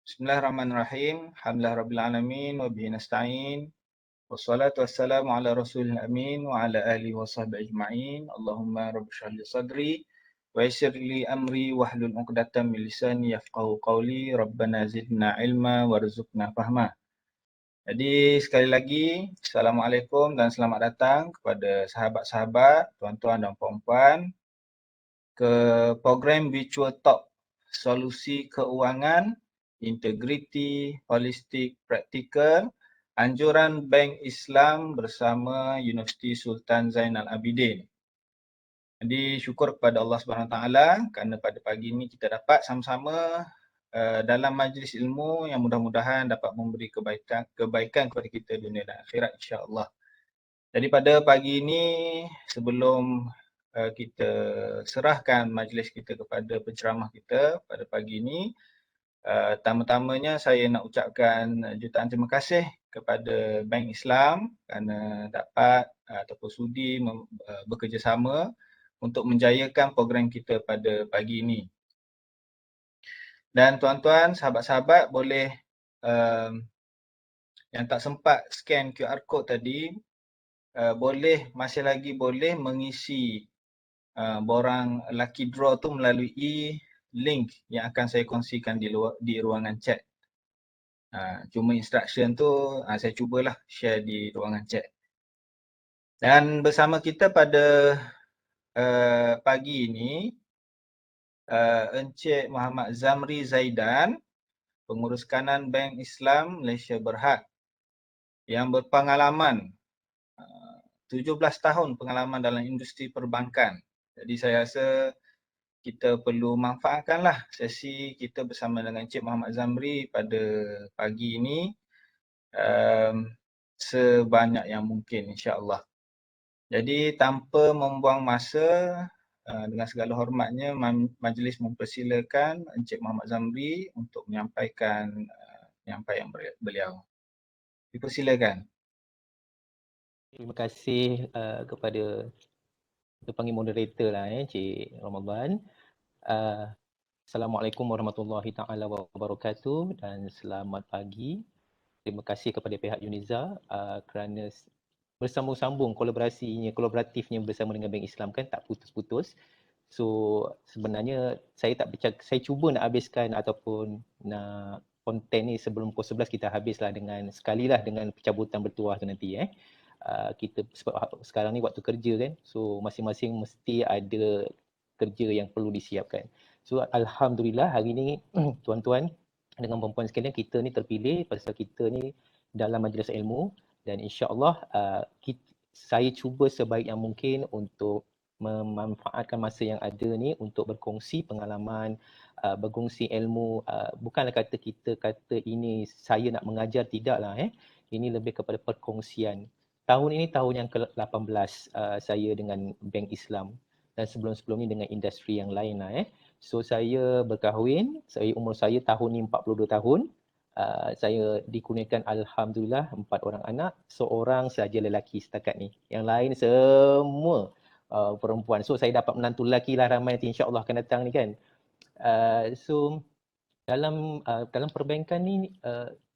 Bismillahirrahmanirrahim. Alhamdulillahirabbil alamin wa bihi nasta'in. Wassalatu wassalamu ala rasulil amin wa ala alihi wa sahbihi ajma'in. Allahumma rabbi shrah li sadri wa yassir li amri wahlul 'uqdatam min lisani yafqahu qawli. Rabbana zidna ilma warzuqna fahma. Jadi sekali lagi Assalamualaikum dan selamat datang kepada sahabat-sahabat, tuan-tuan dan puan-puan ke program Virtual Talk Solusi Keuangan Integriti Holistik Praktikal Anjuran Bank Islam bersama Universiti Sultan Zainal Abidin. Jadi syukur kepada Allah SWT kerana pada pagi ini kita dapat sama-sama dalam majlis ilmu yang mudah-mudahan dapat memberi kebaikan kepada kita dunia dan akhirat insya-Allah. Jadi pada pagi ini sebelum kita serahkan majlis kita kepada penceramah kita pada pagi ini, pertama-tamanya saya nak ucapkan jutaan terima kasih kepada Bank Islam kerana dapat ataupun sudi bekerjasama untuk menjayakan program kita pada pagi ini. Dan tuan-tuan, sahabat-sahabat boleh yang tak sempat scan QR code tadi, masih lagi boleh mengisi borang lucky draw tu melalui link yang akan saya kongsikan di ruangan chat. Cuma instruction tu saya cubalah share di ruangan chat. Dan bersama kita pada pagi ini Encik Muhammad Zamri Zaidan, Pengurus Kanan Bank Islam Malaysia Berhad yang berpengalaman 17 tahun pengalaman dalam industri perbankan. Jadi saya rasa kita perlu manfaatkanlah sesi kita bersama dengan Encik Muhammad Zamri pada pagi ini sebanyak yang mungkin insya-Allah. Jadi tanpa membuang masa, dengan segala hormatnya majlis mempersilakan Encik Muhammad Zamri untuk menyampaikan penyampaian beliau. Dipersilakan. Terima kasih kepada kita panggil moderator lah Cik Ramadan. Assalamualaikum warahmatullahi taala wabarakatuh dan selamat pagi. Terima kasih kepada pihak Uniza kerana bersambung-sambung kolaboratifnya bersama dengan Bank Islam kan tak putus-putus. So sebenarnya saya cuba nak habiskan ataupun nak konten ni sebelum pukul 11 kita habislah dengan sekalilah dengan pencabutan bertuah tu nanti kita sebab sekarang ni waktu kerja kan, so masing-masing mesti ada kerja yang perlu disiapkan. So alhamdulillah hari ni tuan-tuan dengan puan-puan sekalian kita ni terpilih pasal kita ni dalam majlis ilmu dan insya-Allah saya cuba sebaik yang mungkin untuk memanfaatkan masa yang ada ni untuk berkongsi pengalaman, berkongsi ilmu. Bukanlah kata ini saya nak mengajar, tidaklah ini lebih kepada perkongsian. Tahun ini tahun yang ke-18 saya dengan Bank Islam dan sebelum-sebelum ni dengan industri yang lain So saya berkahwin, umur saya tahun ni 42 tahun. Saya dikurniakan alhamdulillah 4 orang anak, seorang saja lelaki setakat ni. Yang lain semua perempuan. So saya dapat menantu lelaki lah ramai nanti insya-Allah akan datang ni kan. So dalam perbankan ni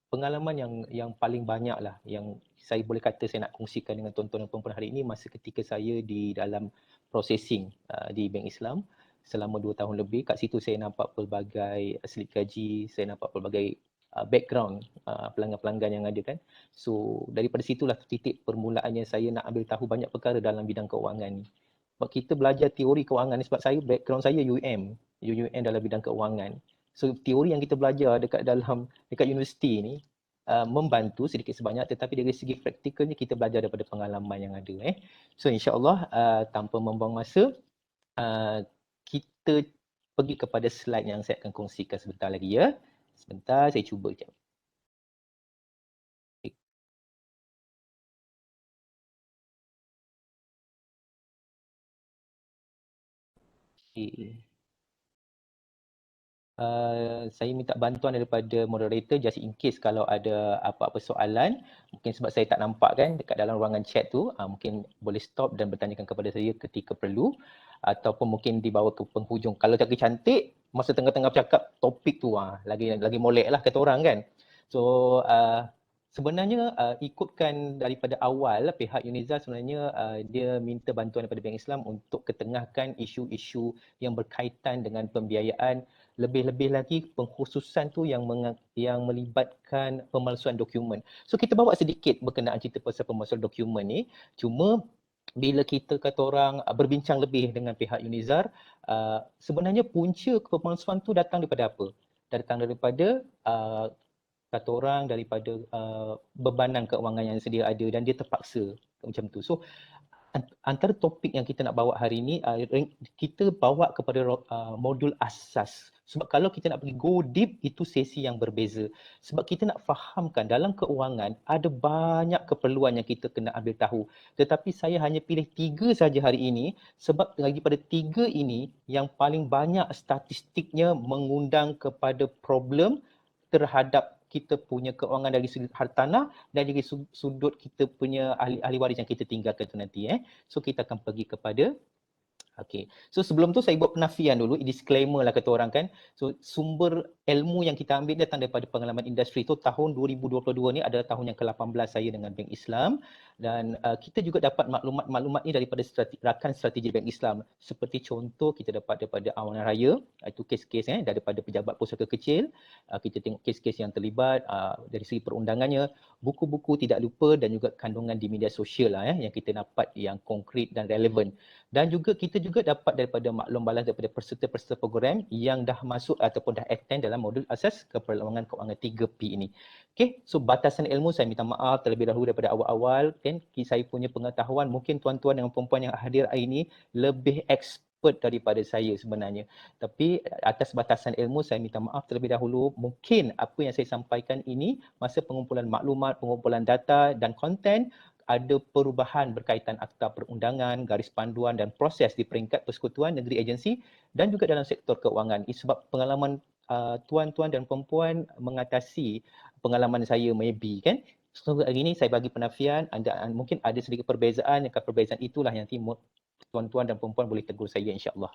pengalaman yang paling banyak lah yang saya boleh kata saya nak kongsikan dengan tuan-tuan dan puan-puan hari ini masa ketika saya di dalam processing di Bank Islam selama 2 tahun lebih. Kat situ saya nampak pelbagai slip gaji, saya nampak pelbagai background pelanggan-pelanggan yang ada kan. So daripada situlah titik permulaannya saya nak ambil tahu banyak perkara dalam bidang keuangan ni. Sebab kita belajar teori keuangan ni, sebab background saya UUM dalam bidang keuangan. So teori yang kita belajar dekat universiti ni membantu sedikit sebanyak, tetapi dari segi praktikalnya kita belajar daripada pengalaman yang ada So insya-Allah tanpa membuang masa kita pergi kepada slide yang saya akan kongsikan sebentar lagi ya. Sebentar saya cuba je. Saya minta bantuan daripada moderator just in case kalau ada apa-apa soalan, mungkin sebab saya tak nampak kan dekat dalam ruangan chat tu, mungkin boleh stop dan bertanyakan kepada saya ketika perlu ataupun mungkin dibawa ke penghujung. Kalau lagi cantik masa tengah-tengah bercakap topik tu lagi molek lah kata orang kan. So sebenarnya ikutkan daripada awal pihak UNIZA sebenarnya dia minta bantuan daripada Bank Islam untuk ketengahkan isu-isu yang berkaitan dengan pembiayaan, lebih-lebih lagi pengkhususan tu yang melibatkan pemalsuan dokumen. So kita bawa sedikit berkenaan cerita pasal pemalsuan dokumen ni. Cuma bila kita kata orang berbincang lebih dengan pihak UNIZAR, sebenarnya punca pemalsuan tu datang daripada apa? Datang daripada kata orang daripada bebanan keuangan yang sedia ada dan dia terpaksa macam tu. So antara topik yang kita nak bawa hari ini, kita bawa kepada modul asas. Sebab kalau kita nak pergi go deep, itu sesi yang berbeza. Sebab kita nak fahamkan dalam keuangan ada banyak keperluan yang kita kena ambil tahu. Tetapi saya hanya pilih 3 saja hari ini sebab daripada 3 ini yang paling banyak statistiknya mengundang kepada problem terhadap kita punya keuangan dari sudut hartanah dan dari sudut kita punya ahli waris yang kita tinggalkan tu nanti. So kita akan pergi kepada so sebelum tu saya buat penafian dulu, disclaimer lah kata orang kan. So sumber ilmu yang kita ambil datang daripada pengalaman industri tu. Tahun 2022 ni adalah tahun yang ke-18 saya dengan Bank Islam dan kita juga dapat maklumat-maklumat ni daripada rakan strategi Bank Islam. Seperti contoh kita dapat daripada Awanan Raya, itu kes-kes daripada pejabat pusaka kecil. Kita tengok kes-kes yang terlibat dari segi perundangannya, buku-buku tidak lupa dan juga kandungan di media sosial yang kita dapat yang konkret dan relevan. Dan juga kita juga dapat daripada maklum balas daripada peserta-peserta program yang dah masuk ataupun dah attend dalam modul asas keperluan keuangan 3P ini. Okey, so batasan ilmu saya minta maaf terlebih dahulu daripada awal-awal kan. Saya punya pengetahuan mungkin tuan-tuan dan puan-puan yang hadir hari ini lebih expert daripada saya sebenarnya. Tapi atas batasan ilmu saya minta maaf terlebih dahulu. Mungkin apa yang saya sampaikan ini masa pengumpulan maklumat, pengumpulan data dan konten ada perubahan berkaitan akta perundangan, garis panduan dan proses di peringkat persekutuan negeri agensi dan juga dalam sektor keuangan. Sebab pengalaman tuan-tuan dan perempuan mengatasi pengalaman saya maybe kan. So hari ini saya bagi penafian, anda mungkin ada sedikit perbezaan, yang perbezaan itulah yang nanti tuan-tuan dan perempuan boleh tegur saya insya-Allah.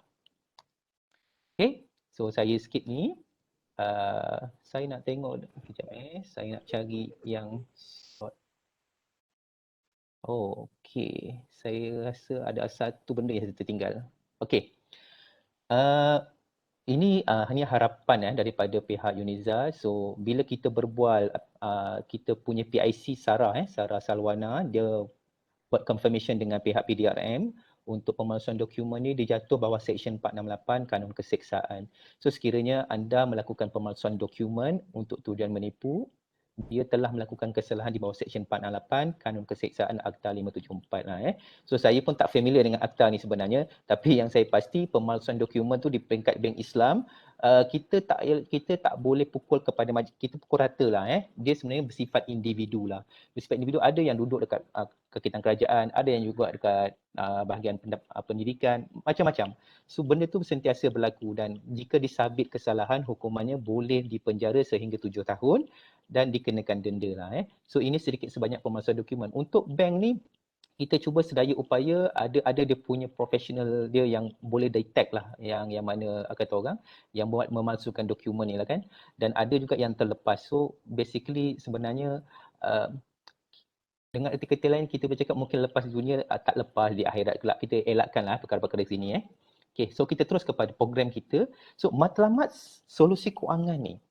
Okay, so saya skip ni. Saya nak tengok sekejap saya nak cari yang okey, saya rasa ada satu benda yang tertinggal. Okey. Ini hanya harapan daripada pihak UNIZA. So bila kita berbual, kita punya PIC Sarah Sarah Salwana, dia buat confirmation dengan pihak PDRM untuk pemalsuan dokumen ni dia jatuh bawah Seksyen 468 Kanun Keseksaan. So sekiranya anda melakukan pemalsuan dokumen untuk tujuan menipu, dia telah melakukan kesalahan di bawah Seksyen 468 Kanun Keseksaan Akta 574 lah. So saya pun tak familiar dengan akta ni sebenarnya, tapi yang saya pasti pemalsuan dokumen tu di peringkat Bank Islam kita tak boleh pukul kepada kita pukul rata lah. Dia sebenarnya bersifat individu lah. Bersifat individu, ada yang duduk dekat kekitan kerajaan, ada yang juga dekat bahagian pendidikan, macam-macam. So benda tu sentiasa berlaku dan jika disabit kesalahan, hukumannya boleh dipenjara sehingga 7 tahun dan dikenakan denda lah. So ini sedikit sebanyak pemalsuan dokumen. Untuk bank ni kita cuba sedaya upaya ada dia punya profesional dia yang boleh detect lah yang mana kata orang yang buat memalsukan dokumen ni lah kan, dan ada juga yang terlepas. So basically sebenarnya dengan arti kata lain kita bercakap mungkin lepas dunia tak lepas di akhirat kelak, kita elakkanlah perkara-perkara sini. Okay, so kita terus kepada program kita. So matlamat solusi keuangan ni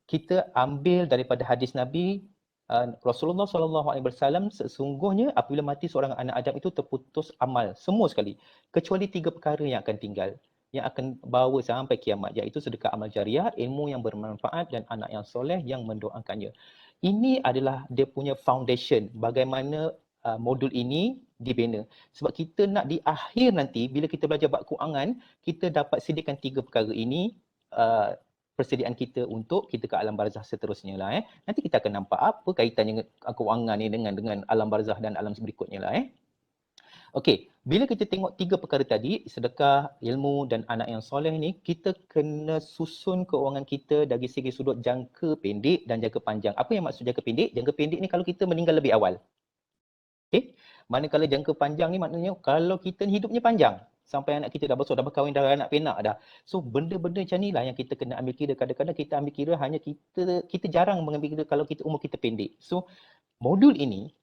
kita ambil daripada hadis Nabi. Rasulullah SAW sesungguhnya apabila mati seorang anak Adam itu terputus amal semua sekali kecuali 3 perkara yang akan tinggal, yang akan bawa sampai kiamat, iaitu sedekah amal jariah, ilmu yang bermanfaat dan anak yang soleh yang mendoakannya. Ini adalah dia punya foundation bagaimana modul ini dibina. Sebab kita nak di akhir nanti bila kita belajar bab keuangan, kita dapat sediakan 3 perkara ini, persediaan kita untuk kita ke alam barzah seterusnya lah. Nanti kita akan nampak apa kaitannya keuangan ni dengan alam barzah dan alam berikutnya lah. Okey, bila kita tengok 3 perkara tadi, sedekah, ilmu dan anak yang soleh ni, kita kena susun keuangan kita dari segi sudut jangka pendek dan jangka panjang. Apa yang maksud jangka pendek? Jangka pendek ni kalau kita meninggal lebih awal. Okey, Manakala jangka panjang ni maknanya kalau kita ni hidupnya panjang, sampai anak kita dah besar, dah berkahwin, dah anak penak dah. So benda-benda macam ni lah yang kita kena ambil kira. Kadang-kadang kita ambil kira hanya kita jarang mengambil kira kalau kita umur kita pendek. So modul ini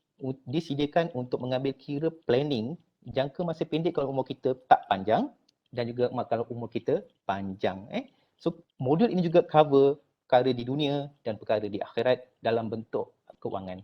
disediakan untuk mengambil kira planning jangka masa pendek kalau umur kita tak panjang dan juga kalau umur kita panjang. So modul ini juga cover perkara di dunia dan perkara di akhirat dalam bentuk kewangan.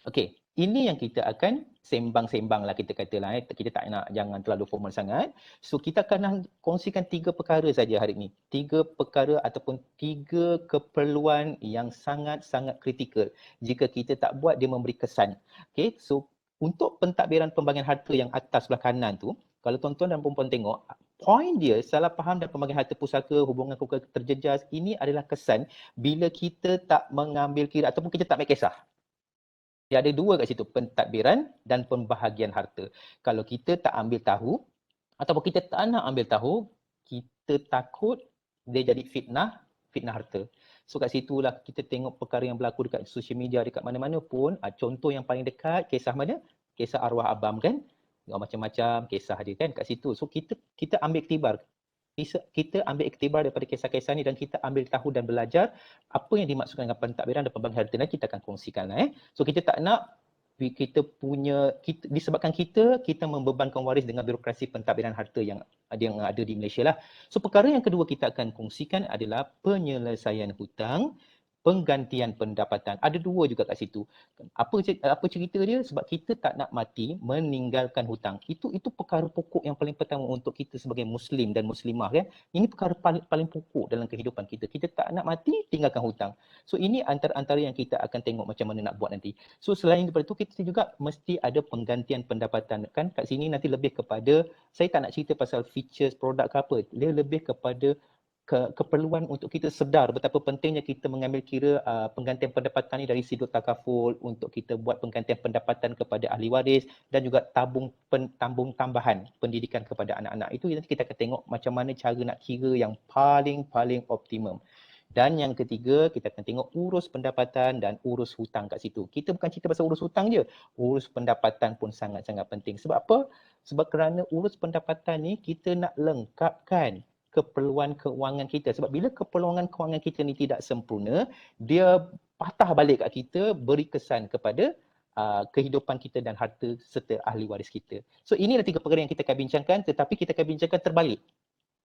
Okey, ini yang kita akan sembang-sembang lah kita katalah. Kita tak nak jangan terlalu formal sangat. So kita akan kongsikan 3 perkara saja hari ini. 3 perkara ataupun 3 keperluan yang sangat-sangat kritikal. Jika kita tak buat, dia memberi kesan. Okey, so untuk pentadbiran pembagian harta yang atas sebelah kanan tu, kalau tuan-tuan dan puan-puan tengok, poin dia salah faham dan pembagian harta pusaka, hubungan keluarga terjejas, ini adalah kesan bila kita tak mengambil kira ataupun kita tak ambil kisah. Dia ada 2 kat situ, pentadbiran dan pembahagian harta. Kalau kita tak ambil tahu ataupun kita tak nak ambil tahu, kita takut dia jadi fitnah harta. So kat situlah kita tengok perkara yang berlaku dekat social media, dekat mana-mana pun. Contoh yang paling dekat, kisah mana? Kisah arwah abam kan? Macam-macam kisah dia kan kat situ. So kita ambil iktibar. Kita ambil iktibar daripada kisah-kisah ni dan kita ambil tahu dan belajar apa yang dimaksudkan dengan pentadbiran dan pembagian harta ni, kita akan kongsikan lah. So kita tak nak disebabkan kita membebankan waris dengan birokrasi pentadbiran harta yang ada di Malaysia lah. So perkara yang kedua kita akan kongsikan adalah penyelesaian hutang, penggantian pendapatan. Ada 2 juga kat situ. Apa cerita dia? Sebab kita tak nak mati meninggalkan hutang. Itu perkara pokok yang paling pertama untuk kita sebagai muslim dan muslimah kan. Ini perkara paling pokok dalam kehidupan kita. Kita tak nak mati, tinggalkan hutang. So ini antara yang kita akan tengok macam mana nak buat nanti. So selain daripada itu, kita juga mesti ada penggantian pendapatan kan. Kat sini nanti lebih kepada, saya tak nak cerita pasal features produk ke apa. Dia lebih kepada keperluan untuk kita sedar betapa pentingnya kita mengambil kira penggantian pendapatan ni dari sudut takaful untuk kita buat penggantian pendapatan kepada ahli waris dan juga tabung tambahan pendidikan kepada anak-anak. Itu nanti kita akan tengok macam mana cara nak kira yang paling optimum. Dan yang ketiga, kita akan tengok urus pendapatan dan urus hutang kat situ. Kita bukan cerita pasal urus hutang je, urus pendapatan pun sangat-sangat penting. Sebab apa? Sebab kerana urus pendapatan ni kita nak lengkapkan keperluan keuangan kita. Sebab bila keperluan keuangan kita ni tidak sempurna, dia patah balik kat kita, beri kesan kepada kehidupan kita dan harta serta ahli waris kita. So inilah 3 perkara yang kita akan bincangkan, tetapi kita akan bincangkan terbalik.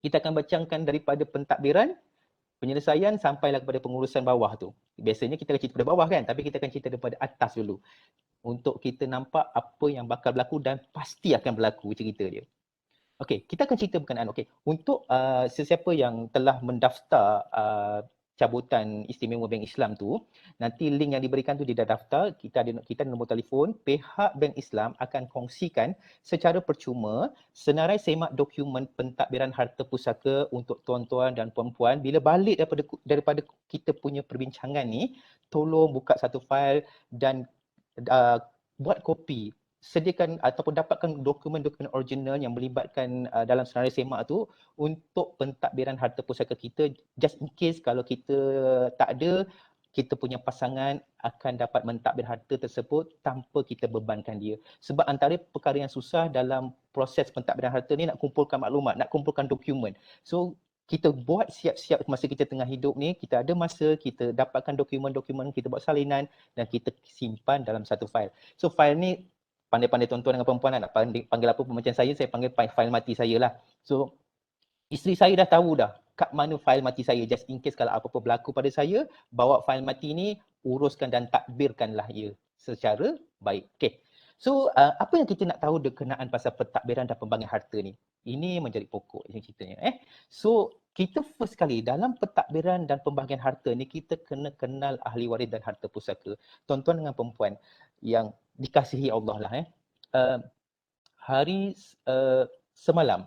Kita akan bincangkan daripada pentadbiran, penyelesaian sampailah kepada pengurusan bawah tu. Biasanya kita akan cerita pada bawah kan, tapi kita akan cerita daripada atas dulu. Untuk kita nampak apa yang bakal berlaku dan pasti akan berlaku cerita dia. Okey, kita akan cerita berkenaan. Okey, untuk sesiapa yang telah mendaftar cabutan istimewa Bank Islam tu, nanti link yang diberikan tu dia dah daftar, kita ada nombor telefon, pihak Bank Islam akan kongsikan secara percuma senarai semak dokumen pentadbiran harta pusaka untuk tuan-tuan dan puan-puan. Bila balik daripada kita punya perbincangan ni, tolong buka satu fail dan buat kopi, sediakan ataupun dapatkan dokumen-dokumen original yang melibatkan dalam senarai semak tu untuk pentadbiran harta pusaka kita, just in case kalau kita tak ada, kita punya pasangan akan dapat mentadbir harta tersebut tanpa kita bebankan dia. Sebab antara perkara yang susah dalam proses pentadbiran harta ni nak kumpulkan maklumat, nak kumpulkan dokumen. So kita buat siap-siap masa kita tengah hidup ni, kita ada masa, kita dapatkan dokumen-dokumen, kita buat salinan dan kita simpan dalam satu fail. So fail ni pandai-pandai tuan-tuan dengan perempuan nak panggil apa pun macam saya panggil fail mati saya lah. So isteri saya dah tahu dah kat mana fail mati saya, just in case kalau apa-apa berlaku pada saya, bawa fail mati ni, uruskan dan takbirkanlah ia secara baik. Okay. So apa yang kita nak tahu berkenaan pasal pentadbiran dan pembagian harta ni? Ini menjadi pokok ceritanya. So kita first kali dalam pentadbiran dan pembagian harta ni, kita kena kenal ahli waris dan harta pusaka. Tuan-tuan dengan perempuan yang dikasihi Allah lah. Hari semalam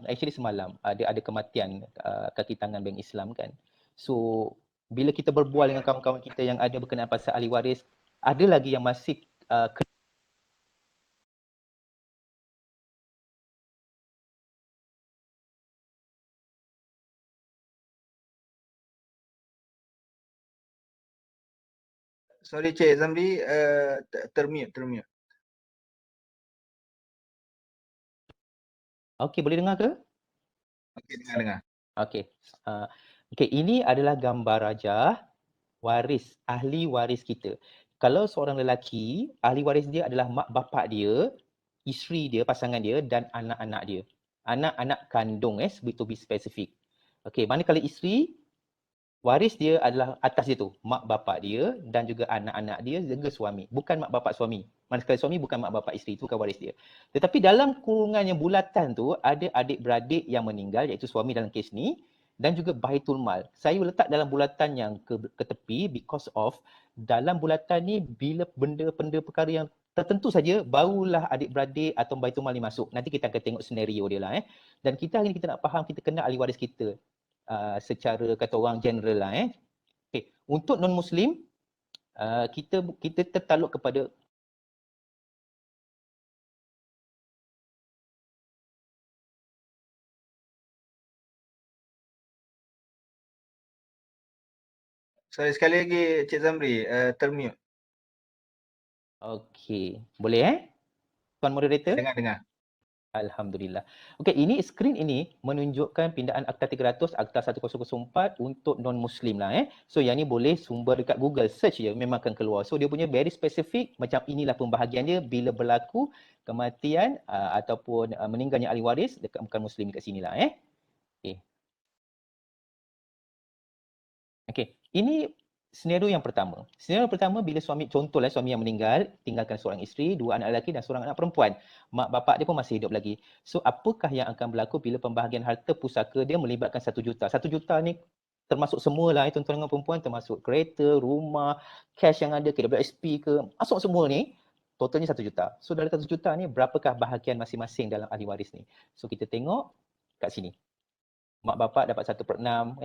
ada kematian kaki tangan Bank Islam kan. So bila kita berbual dengan kawan-kawan kita yang ada berkenaan pasal ahli waris, ada lagi yang masih Sorry Cik Zamri, termute. Okey, boleh dengar ke? Okey, dengar. Okey. Okey, ini adalah gambar rajah waris, ahli waris kita. Kalau seorang lelaki, ahli waris dia adalah mak bapak dia, isteri dia, pasangan dia dan anak-anak dia. Anak-anak kandung, to be specific. Okey, manakala isteri, waris dia adalah atas dia tu, mak bapak dia dan juga anak-anak dia juga suami. Bukan mak bapak suami. Manakala suami bukan mak bapak isteri, itu bukan waris dia. Tetapi dalam kurungan yang bulatan tu, ada adik-beradik yang meninggal, iaitu suami dalam kes ni, dan juga Baitul Mal. Saya letak dalam bulatan yang ke tepi because of dalam bulatan ni bila benda-benda perkara yang tertentu saja barulah adik-beradik atau Baitul Mal ni masuk. Nanti kita akan tengok senario dia lah. Dan kita hari ni kita nak faham, kita kena ahli waris kita. Secara kata orang general lah. Okay. Untuk non-Muslim, kita tertakluk kepada Sorry, sekali lagi Cik Zamri, termute. okey. Boleh Tuan Moderator? Dengar. Alhamdulillah. Okey, ini skrin ini menunjukkan pindaan Akta 300, Akta 1004 untuk non-Muslim lah. So yang ni boleh sumber dekat Google, search je memang akan keluar. So dia punya very specific, macam inilah pembahagian dia bila berlaku kematian ataupun meninggalnya ahli waris dekat bukan Muslim dekat sini lah. Okey, ini senario yang pertama. Senario pertama bila contohlah suami yang meninggal, tinggalkan seorang isteri, 2 anak lelaki dan seorang anak perempuan. Mak bapak dia pun masih hidup lagi. So apakah yang akan berlaku bila pembahagian harta pusaka dia melibatkan 1 juta? 1 juta ni termasuk semualah tuan-tuan dan perempuan, termasuk kereta, rumah, cash yang ada, KWSP ke, masuk semua ni. Totalnya 1 juta. So dari 1 juta ni berapakah bahagian masing-masing dalam ahli waris ni? So kita tengok kat sini. Mak bapak dapat 1/6,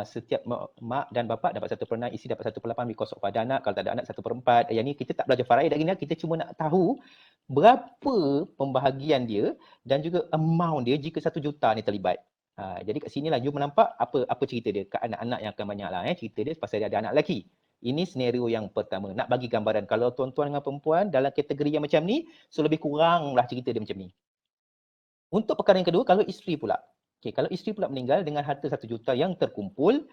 setiap mak dan bapak dapat 1/6, isteri dapat 1/8 because of ada anak, kalau tak ada anak 1/4. Yang ni kita tak belajar faraid lagi ni, kita cuma nak tahu berapa pembahagian dia dan juga amount dia jika 1 juta ni terlibat. Jadi kat sinilah you menampak apa cerita dia, ke anak-anak yang akan banyaklah cerita dia pasal dia ada anak lelaki. Ini senario yang pertama, nak bagi gambaran kalau tuan-tuan dengan perempuan dalam kategori yang macam ni, so lebih kuranglah cerita dia macam ni. Untuk perkara yang kedua, kalau isteri pula. Okay, kalau isteri pula meninggal dengan harta 1 juta yang terkumpul,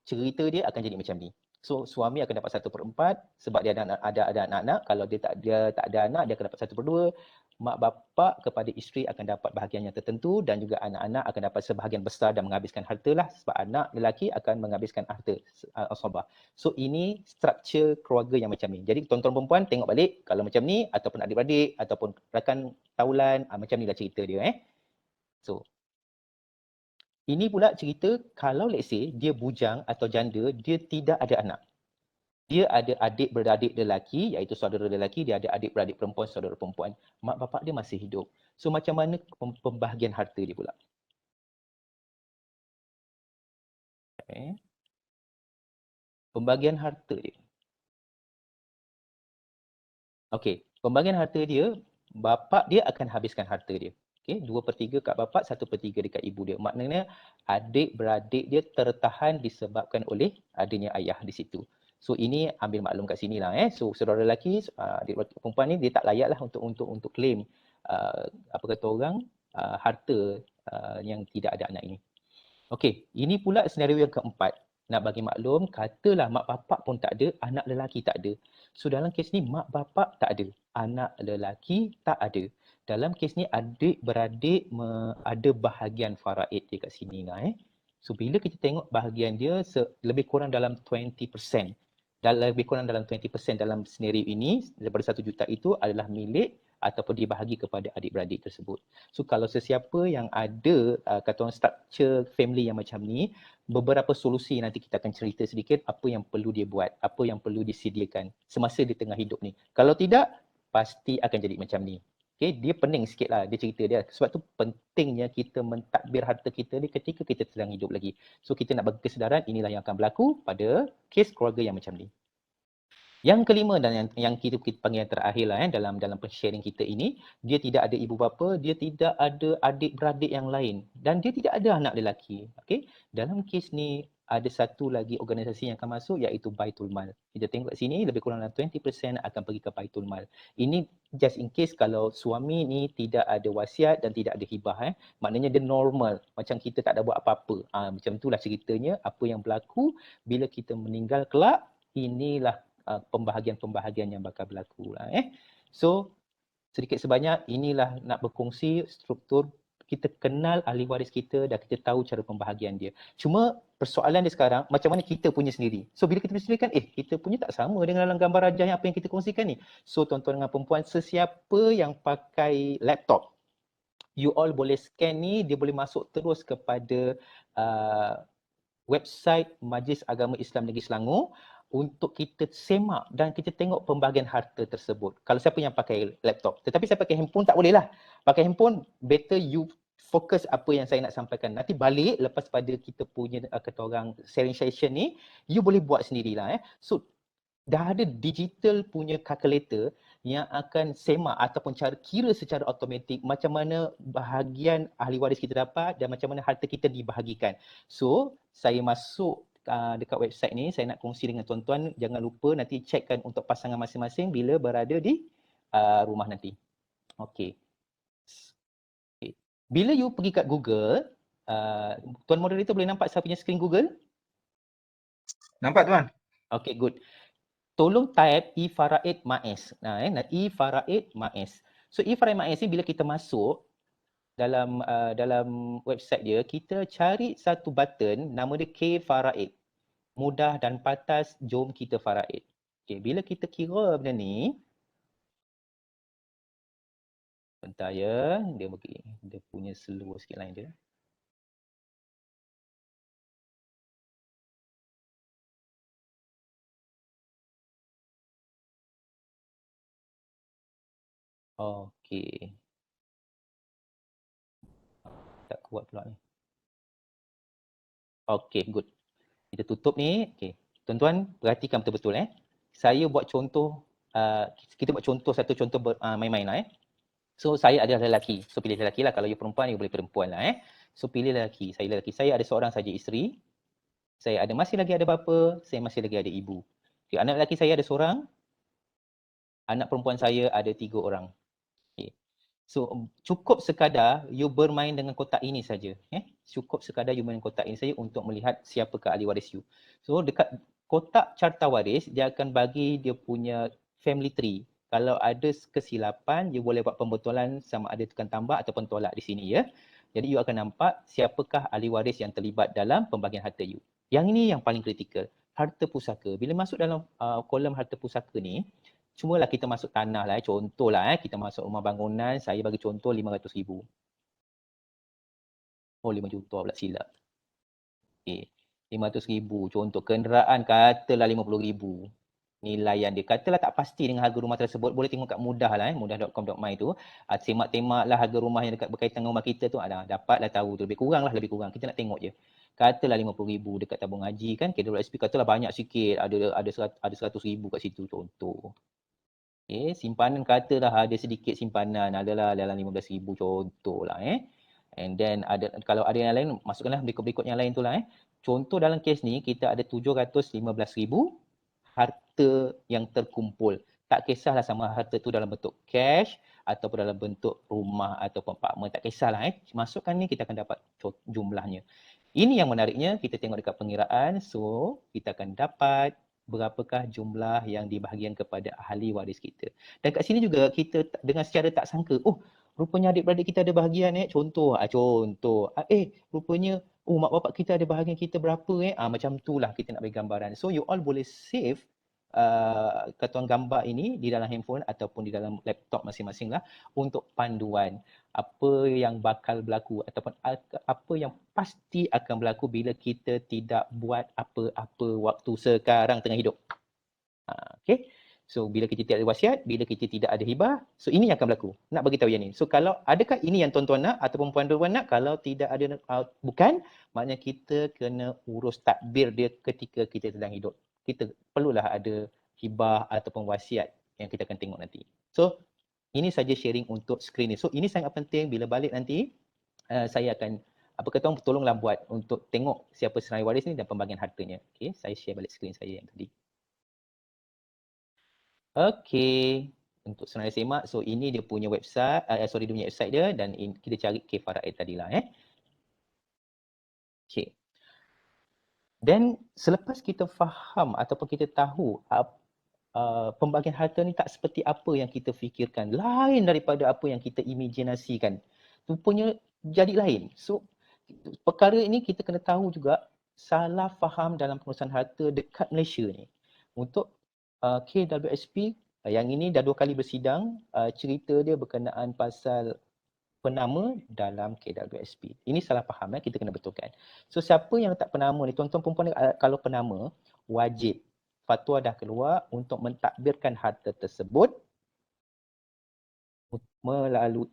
cerita dia akan jadi macam ni. So suami akan dapat 1/4 sebab dia ada anak-anak. Kalau dia tak ada anak, dia akan dapat 1/2. Mak bapak kepada isteri akan dapat bahagian yang tertentu dan juga anak-anak akan dapat sebahagian besar dan menghabiskan harta lah sebab anak lelaki akan menghabiskan harta asabah. So ini struktur keluarga yang macam ni. Jadi tuan-tuan perempuan tengok balik kalau macam ni ataupun adik-beradik ataupun rakan taulan, macam ni lah cerita dia. So ini pula cerita kalau let's say dia bujang atau janda, dia tidak ada anak. Dia ada adik-beradik lelaki, iaitu saudara lelaki, dia ada adik-beradik perempuan, saudara perempuan. Mak bapak dia masih hidup. So macam mana pembahagian harta dia pula? Okay. Pembahagian harta dia. Okey, pembahagian harta dia, bapak dia akan habiskan harta dia. Okey, 2/3 kat bapak, 1/3 dekat ibu dia. Maknanya adik-beradik dia tertahan disebabkan oleh adanya ayah di situ. So ini ambil maklum kat sini lah. So saudara lelaki, adik perempuan ni dia tak layak lah untuk claim apa kata orang harta yang tidak ada anak ini. Okey, ini pula senario yang keempat. Nak bagi maklum, katalah mak bapak pun tak ada, anak lelaki tak ada. So dalam kes ni mak bapak tak ada, anak lelaki tak ada. Dalam kes ni adik-beradik ada bahagian faraid dia kat sini lah. So bila kita tengok bahagian dia lebih kurang dalam 20%. Lebih kurang dalam 20% dalam senario ini, daripada 1 juta itu adalah milik ataupun dibahagi kepada adik-beradik tersebut. So kalau sesiapa yang ada kata orang structure family yang macam ni, beberapa solusi nanti kita akan cerita sedikit apa yang perlu dia buat, apa yang perlu disediakan semasa di tengah hidup ni. Kalau tidak, pasti akan jadi macam ni. Okay, dia pening sikit lah dia cerita dia. Sebab tu pentingnya kita mentadbir harta kita ni ketika kita sedang hidup lagi. So kita nak bagi kesedaran inilah yang akan berlaku pada kes keluarga yang macam ni. Yang kelima dan yang kita panggil yang terakhir lah dalam sharing kita ini, dia tidak ada ibu bapa, dia tidak ada adik-beradik yang lain dan dia tidak ada anak lelaki. Okey, dalam kes ni ada satu lagi organisasi yang akan masuk iaitu Baitul Mal. Kita tengok kat sini lebih kurang dalam 20% akan pergi ke Baitul Mal. Ini just in case kalau suami ni tidak ada wasiat dan tidak ada hibah. Maknanya dia normal. Macam kita tak ada buat apa-apa. Macam itulah ceritanya apa yang berlaku bila kita meninggal kelak. Inilah pembahagian-pembahagian yang bakal berlaku. So, sedikit sebanyak inilah nak berkongsi struktur kita kenal ahli waris kita dan kita tahu cara pembahagian dia. Cuma persoalan dia sekarang, macam mana kita punya sendiri. So bila kita punya sendiri kan, kita punya tak sama dengan dalam gambar rajah yang apa yang kita kongsikan ni. So tuan-tuan dengan perempuan, sesiapa yang pakai laptop, you all boleh scan ni, dia boleh masuk terus kepada website Majlis Agama Islam Negeri Selangor untuk kita semak dan kita tengok pembahagian harta tersebut. Kalau siapa yang pakai laptop. Tetapi saya pakai handphone tak boleh lah. Pakai handphone, better you fokus apa yang saya nak sampaikan. Nanti balik lepas pada kita punya kata orang sharing session ni, you boleh buat sendirilah. So, dah ada digital punya calculator yang akan semak ataupun cara kira secara automatik macam mana bahagian ahli waris kita dapat dan macam mana harta kita dibahagikan. So, saya masuk dekat website ni, saya nak kongsi dengan tuan-tuan. Jangan lupa nanti checkkan untuk pasangan masing-masing bila berada di rumah nanti. Okey. Bila you pergi kat Google, tuan moderator boleh nampak saya punya screen Google? Nampak tuan? Okay, good. Tolong type E-Faraid Ma'es. E-Faraid Ma'es. So E-Faraid Ma'es ni bila kita masuk dalam website dia, kita cari satu button nama dia K-Faraid. Mudah dan pantas, jom kita faraid. Okay, bila kita kira benda ni, bentar ya, dia punya slow sikit line dia. Okay. Tak kuat pula ni. Okay, good. Kita tutup ni. Okay. Tuan-tuan, perhatikan betul-betul. Saya buat contoh, kita buat contoh, satu contoh main-main lah. So, saya adalah lelaki. So, pilih lelaki lah. Kalau you perempuan, you boleh perempuan lah. So, pilih lelaki. Saya lelaki. Saya ada seorang saja isteri. Saya masih lagi ada bapa. Saya masih lagi ada ibu. Okay, anak lelaki saya ada seorang. Anak perempuan saya ada 3 orang. Okay. So, cukup sekadar you bermain dengan kotak ini saja. Cukup sekadar you main kotak ini saja untuk melihat siapakah ahli waris you. So, dekat kotak carta waris, dia akan bagi dia punya family tree. Kalau ada kesilapan, you boleh buat pembetulan sama ada tekan tambah ataupun tolak di sini ya. Jadi, you akan nampak siapakah ahli waris yang terlibat dalam pembagian harta you. Yang ini yang paling kritikal. Harta pusaka. Bila masuk dalam kolom harta pusaka ni, cumalah kita masuk tanah lah. Contohlah kita masuk rumah bangunan, saya bagi contoh 500,000. Oh 5 juta pula silap. Okay. 500,000. Contoh kenderaan katalah 50,000. Nilaian dia. Katalah tak pasti dengan harga rumah tersebut. Boleh tengok kat mudah lah. Mudah.com.my tu. Semak-temak lah harga rumah yang dekat berkaitan dengan rumah kita tu. Dapatlah tahu tu. Lebih kurang lah. Kita nak tengok je. Katalah 50,000 dekat tabung haji kan. KWSP katalah banyak sikit. Ada 100,000 kat situ contoh. Okay, simpanan katalah ada sedikit simpanan, adalah dalam 15,000 contohlah. And then kalau ada yang lain, masukkanlah berikut-berikut yang lain tu lah. Contoh dalam kes ni, kita ada 715,000 harta yang terkumpul. Tak kisahlah sama harta tu dalam bentuk cash ataupun dalam bentuk rumah ataupun apartmen, tak kisahlah. Masukkan ni, kita akan dapat jumlahnya. Ini yang menariknya, kita tengok dekat pengiraan. So, kita akan dapat berapakah jumlah yang dibahagikan kepada ahli waris kita. Dan kat sini juga kita dengan secara tak sangka, rupanya adik-beradik kita ada bahagian contoh. Rupanya mak bapak kita ada bahagian kita berapa macam itulah kita nak bagi gambaran. So you all boleh save katuan gambar ini di dalam handphone ataupun di dalam laptop masing-masing lah untuk panduan apa yang bakal berlaku ataupun apa yang pasti akan berlaku bila kita tidak buat apa-apa waktu sekarang tengah hidup. Okay. So bila kita tidak ada wasiat, bila kita tidak ada hibah, so ini yang akan berlaku. Nak bagi tahu yang ni. So kalau adakah ini yang tuan-tuan nak ataupun puan-puan nak, kalau tidak ada bukan, maknanya kita kena urus takbir dia ketika kita sedang hidup. Kita perlulah ada hibah ataupun wasiat yang kita akan tengok nanti. So ini saja sharing untuk screen ni. So ini sangat penting bila balik nanti saya akan Apa kata orang, tolonglah buat untuk tengok siapa senarai waris ni dan pembagian hartanya. Okey, saya share balik skrin saya yang tadi. Okey, untuk senarai semak, so ini dia punya website, dia punya website dia dan kita cari K-Faraid tadilah Okey. Dan selepas kita faham ataupun kita tahu pembagian harta ni tak seperti apa yang kita fikirkan, lain daripada apa yang kita imajinasikan, rupanya jadi lain. So perkara ini kita kena tahu juga salah faham dalam pengurusan harta dekat Malaysia ni. Untuk KWSP yang ini dah 2 kali bersidang, cerita dia berkenaan pasal penama dalam KWSP. Ini salah faham, kita kena betulkan. So siapa yang letak penama ni, tuan-tuan perempuan ni, kalau penama, wajib fatwa dah keluar untuk mentadbirkan harta tersebut melalui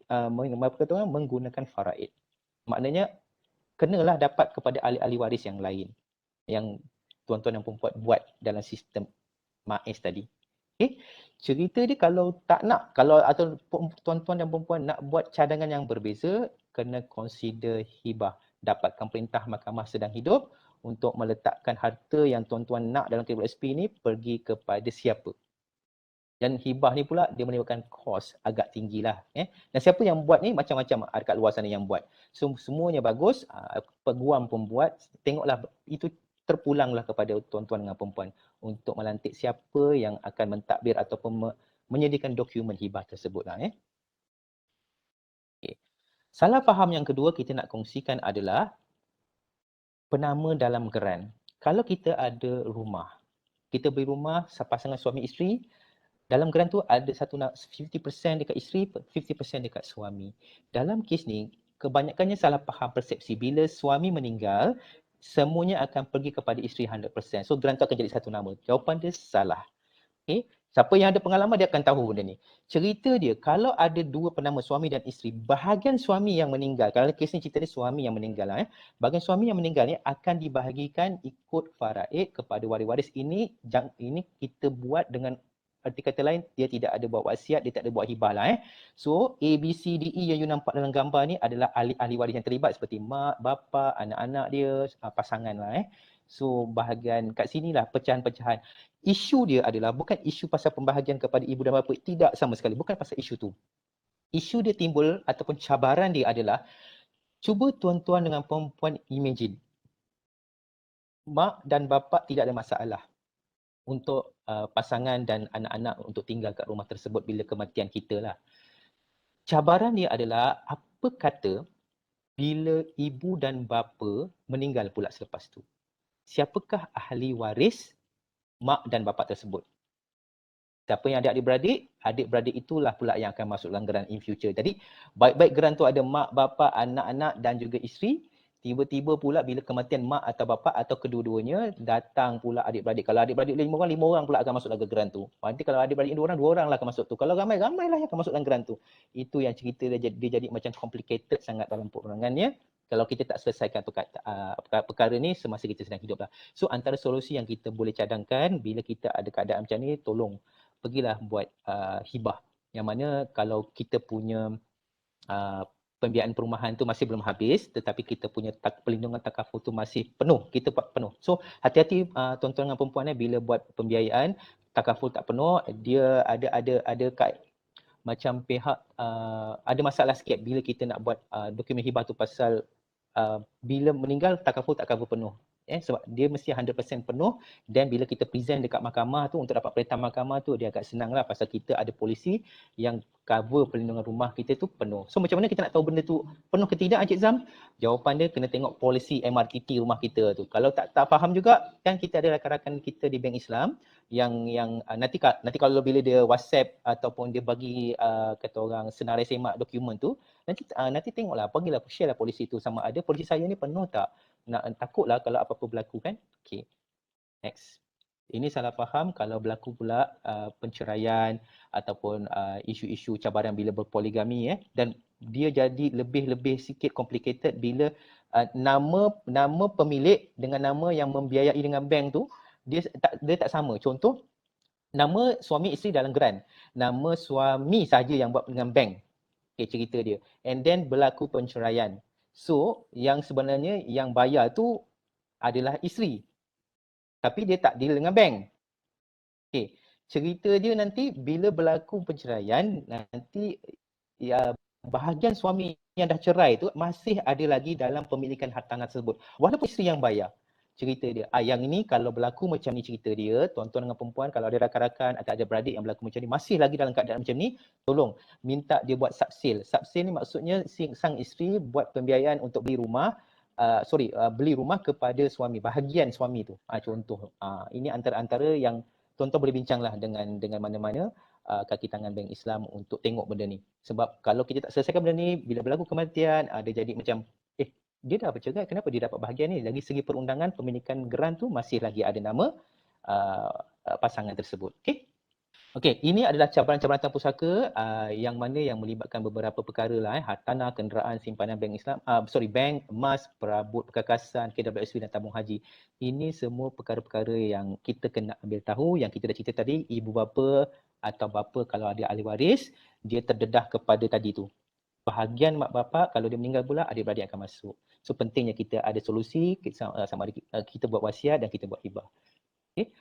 menggunakan faraid. Maknanya kenalah dapat kepada ahli-ahli waris yang lain yang tuan-tuan dan perempuan buat dalam sistem MAIS tadi. Okay. Cerita dia kalau tak nak, kalau atau tuan-tuan dan perempuan nak buat cadangan yang berbeza, kena consider hibah. Dapatkan perintah mahkamah sedang hidup untuk meletakkan harta yang tuan-tuan nak dalam KWSP ni pergi kepada siapa. Dan hibah ni pula dia menimbulkan kos agak tinggilah. Dan siapa yang buat ni macam-macam dekat luar sana yang buat. So semuanya bagus, peguam pun buat, tengoklah itu terpulanglah kepada tuan-tuan dengan perempuan untuk melantik siapa yang akan mentadbir ataupun menyediakan dokumen hibah tersebutlah. Okay. Salah faham yang kedua kita nak kongsikan adalah penama dalam geran. Kalau kita ada rumah, kita beli rumah pasangan suami isteri, dalam geran tu ada 50% dekat isteri, 50% dekat suami. Dalam kes ni, kebanyakannya salah faham persepsi. Bila suami meninggal, semuanya akan pergi kepada isteri 100%. So geran tu akan jadi satu nama. Jawapan dia salah. Okay? Siapa yang ada pengalaman dia akan tahu benda ni. Cerita dia, kalau ada dua penama suami dan isteri, bahagian suami yang meninggal, kalau kes ni cerita dia suami yang meninggal, bahagian suami yang meninggal ni akan dibahagikan ikut faraid kepada waris-waris. Ini kita buat dengan arti kata lain, dia tidak ada buat wasiat, dia tak ada buat hibah lah. So A, B, C, D, E yang you nampak dalam gambar ni adalah ahli-ahli waris yang terlibat seperti mak, bapa, anak-anak dia, pasangan lah. So bahagian kat sinilah pecahan-pecahan. Isu dia adalah bukan isu pasal pembahagian kepada ibu dan bapa, tidak sama sekali, bukan pasal isu tu. Isu dia timbul ataupun cabaran dia adalah, cuba tuan-tuan dengan perempuan imagine, mak dan bapa tidak ada masalah untuk pasangan dan anak-anak untuk tinggal kat rumah tersebut bila kematian kita lah. Cabaran dia adalah, apa kata bila ibu dan bapa meninggal pula selepas tu? Siapakah ahli waris mak dan bapa tersebut? Siapa yang ada adik-beradik, adik-beradik itulah pula yang akan masuk dalam geran in future. Jadi baik-baik geran tu ada mak, bapa, anak-anak dan juga isteri. Tiba-tiba pula bila kematian mak atau bapa atau kedua-duanya, datang pula adik-beradik. Kalau adik-beradik 5 orang pula akan masuk dalam geran tu. Nanti kalau adik-beradik 2 orang lah akan masuk tu. Kalau ramai lah yang akan masuk dalam geran tu. Itu yang cerita dia jadi macam complicated sangat dalam perorangannya. Kalau kita tak selesaikan perkara ni semasa kita sedang hidup lah. So antara solusi yang kita boleh cadangkan bila kita ada keadaan macam ni, tolong pergilah buat hibah. Yang mana kalau kita punya pembiayaan perumahan tu masih belum habis, tetapi kita punya pelindungan takaful tu masih penuh, kita buat penuh. So hati-hati tuan-tuan dan perempuan bila buat pembiayaan, takaful tak penuh, dia ada kat macam pihak ada masalah sikit bila kita nak buat dokumen hibah tu pasal bila meninggal takaful tak cover penuh. Sebab dia mesti 100% penuh, dan bila kita present dekat mahkamah tu untuk dapat perintah mahkamah tu, dia agak senang lah pasal kita ada polisi yang cover perlindungan rumah kita tu penuh. So macam mana kita nak tahu benda tu penuh ke tidak, Encik Zam? Jawapan dia kena tengok polisi MRTT rumah kita tu. Kalau tak faham juga, kan kita ada rakan-rakan kita di Bank Islam yang nanti kalau bila dia WhatsApp ataupun dia bagi kata orang senarai semak dokumen tu, nanti tengoklah, pergilah share lah polisi tu sama ada polisi saya ni penuh tak. Takutlah kalau apa-apa berlaku kan. Okay, next. Ini salah faham kalau berlaku pula penceraian ataupun isu-isu cabaran bila berpoligami dan dia jadi lebih sikit complicated bila nama pemilik dengan nama yang membiayai dengan bank tu dia tak sama. Contoh, nama suami isteri dalam geran, nama suami saja yang buat dengan bank. Okay, cerita dia. And then berlaku penceraian. So, yang sebenarnya yang bayar tu adalah isteri. Tapi dia tak deal dengan bank. Okey, cerita dia nanti bila berlaku perceraian, nanti ya, bahagian suami yang dah cerai tu masih ada lagi dalam pemilikan hartanah tersebut. Walaupun isteri yang bayar. Cerita dia. Yang ini kalau berlaku macam ni cerita dia, tuan-tuan dengan perempuan, kalau ada rakan-rakan atau ada beradik yang berlaku macam ni, masih lagi dalam keadaan macam ni, tolong minta dia buat subsale. Subsale ni maksudnya sang isteri buat pembiayaan untuk beli rumah, beli rumah kepada suami, bahagian suami tu. Contoh. Ini antara-antara yang tuan-tuan boleh bincanglah dengan mana-mana kaki tangan bank Islam untuk tengok benda ni. Sebab kalau kita tak selesaikan benda ni, bila berlaku kematian, dia jadi macam, dia dah bercerai, kenapa dia dapat bahagian ni? Dari segi perundangan, pemilikan geran tu masih lagi ada nama pasangan tersebut. Okey, ini adalah cabaran-cabaran tanpa pusaka yang mana yang melibatkan beberapa perkara lah, hartanah, kenderaan, simpanan bank Islam, bank, emas, perabot perkakasan, KWSP dan tabung haji. Ini semua perkara-perkara yang kita kena ambil tahu, yang kita dah cerita tadi, ibu bapa atau bapa kalau ada ahli waris, dia terdedah kepada tadi tu. Bahagian mak bapak kalau dia meninggal pula, adik-beradik akan masuk. So pentingnya kita ada solusi, sama ada kita buat wasiat dan kita buat hibah.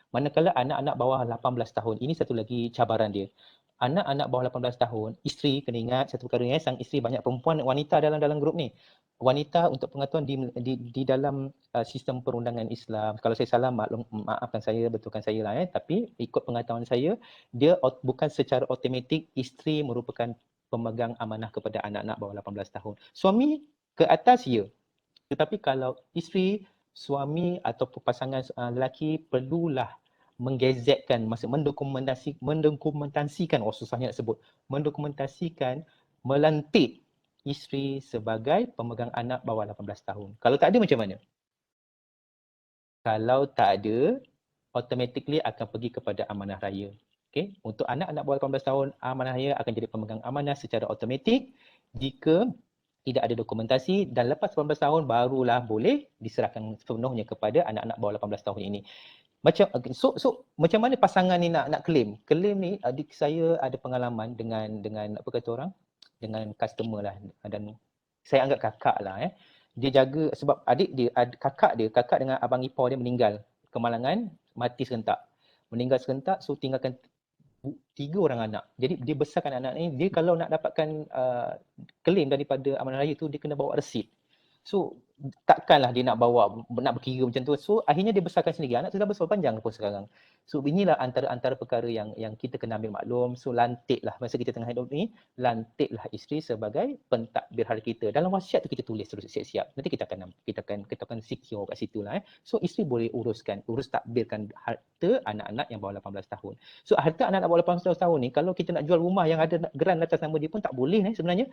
Manakala anak-anak bawah 18 tahun, ini satu lagi cabaran dia. Anak-anak bawah 18 tahun, isteri, kena ingat satu perkara sang isteri, banyak perempuan, wanita dalam grup ni. Wanita untuk pengetahuan di dalam sistem perundangan Islam, kalau saya salah maafkan saya, betulkan saya lah, tapi ikut pengetahuan saya, dia bukan secara automatik isteri merupakan pemegang amanah kepada anak-anak bawah 18 tahun. Suami ke atas ya, tetapi kalau isteri, suami atau pasangan lelaki perlulah menggazetkan, maksud mendokumentasikan, susahnya nak sebut, mendokumentasikan, melantik isteri sebagai pemegang anak bawah 18 tahun. Kalau tak ada macam mana? Kalau tak ada, automatically akan pergi kepada amanah raya. Untuk anak-anak bawah 18 tahun, amanah raya akan jadi pemegang amanah secara automatik jika tidak ada dokumentasi, dan lepas 18 tahun barulah boleh diserahkan sepenuhnya kepada anak-anak bawah 18 tahun ini. Macam macam mana pasangan ni nak claim? Claim ni adik saya ada pengalaman dengan apa kata orang? Dengan customer lah, dan saya anggap kakak lah. Dia jaga sebab kakak dengan abang ipar dia meninggal kemalangan, mati serentak. Meninggal serentak, so tinggalkan 3 orang anak. Jadi dia besarkan anak ni, dia kalau nak dapatkan claim daripada amanah raya tu, dia kena bawa resit. So takkanlah dia nak berkira macam tu. So akhirnya dia besarkan sendiri. Anak tu dah besar panjang pun sekarang. So inilah antara perkara yang kita kena ambil maklum. So lantiklah masa kita tengah hidup ni, lantiklah isteri sebagai pentadbir harta kita. Dalam wasiat tu kita tulis terus siap-siap. Nanti kita akan secure kat situ lah. So isteri boleh urus takbirkan harta anak-anak yang bawah 18 tahun. So harta anak-anak bawah 18 tahun ni, kalau kita nak jual rumah yang ada geran atas nama dia pun tak boleh sebenarnya.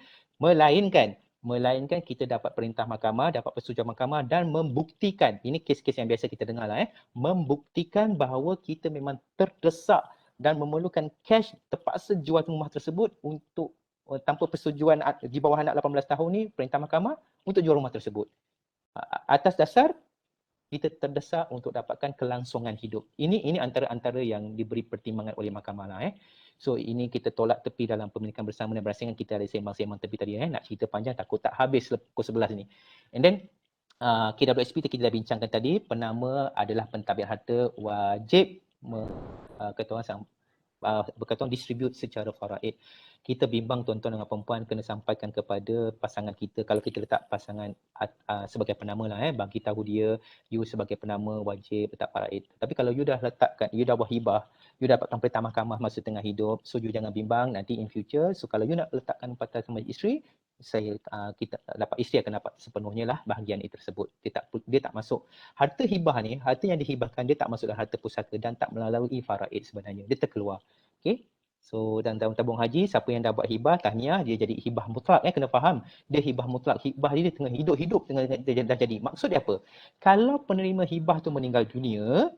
Melainkan kita dapat perintah mahkamah, dapat persetujuan mahkamah dan membuktikan, ini kes-kes yang biasa kita dengar lah, membuktikan bahawa kita memang terdesak dan memerlukan cash, terpaksa jual rumah tersebut untuk tanpa persetujuan di bawah anak 18 tahun ni, perintah mahkamah untuk jual rumah tersebut. Atas dasar kita terdesak untuk dapatkan kelangsungan hidup. Ini antara-antara yang diberi pertimbangan oleh mahkamah lah. So ini kita tolak tepi dalam pemilikan bersama dan berasingan, kita ada sembang-sembang tepi tadi. Nak cerita panjang takut tak habis pukul 11 ni. And then KWSP kita dah bincangkan tadi, penama adalah pentadbir harta wajib berkaitan distribute secara faraid. Kita bimbang tuan-tuan dengan perempuan kena sampaikan kepada pasangan kita, kalau kita letak pasangan sebagai penama lah, bagi tahu dia, you sebagai penama wajib letak faraid. Tapi kalau you dah letakkan, you dah buat hibah, you dapatkan perintah mahkamah masa tengah hidup, so you jangan bimbang nanti in future. So kalau you nak letakkan patah sama isteri, isteri akan dapat sepenuhnya lah bahagian itu tersebut. Dia tak masuk. Harta hibah ni, harta yang dihibahkan dia tak masuk dalam harta pusaka dan tak melalui faraid sebenarnya. Dia terkeluar. So dalam tabung haji, siapa yang dah buat hibah, tahniah, dia jadi hibah mutlak. Kena faham, dia hibah mutlak. Hibah dia tengah hidup dah jadi. Maksud dia apa? Kalau penerima hibah tu meninggal dunia,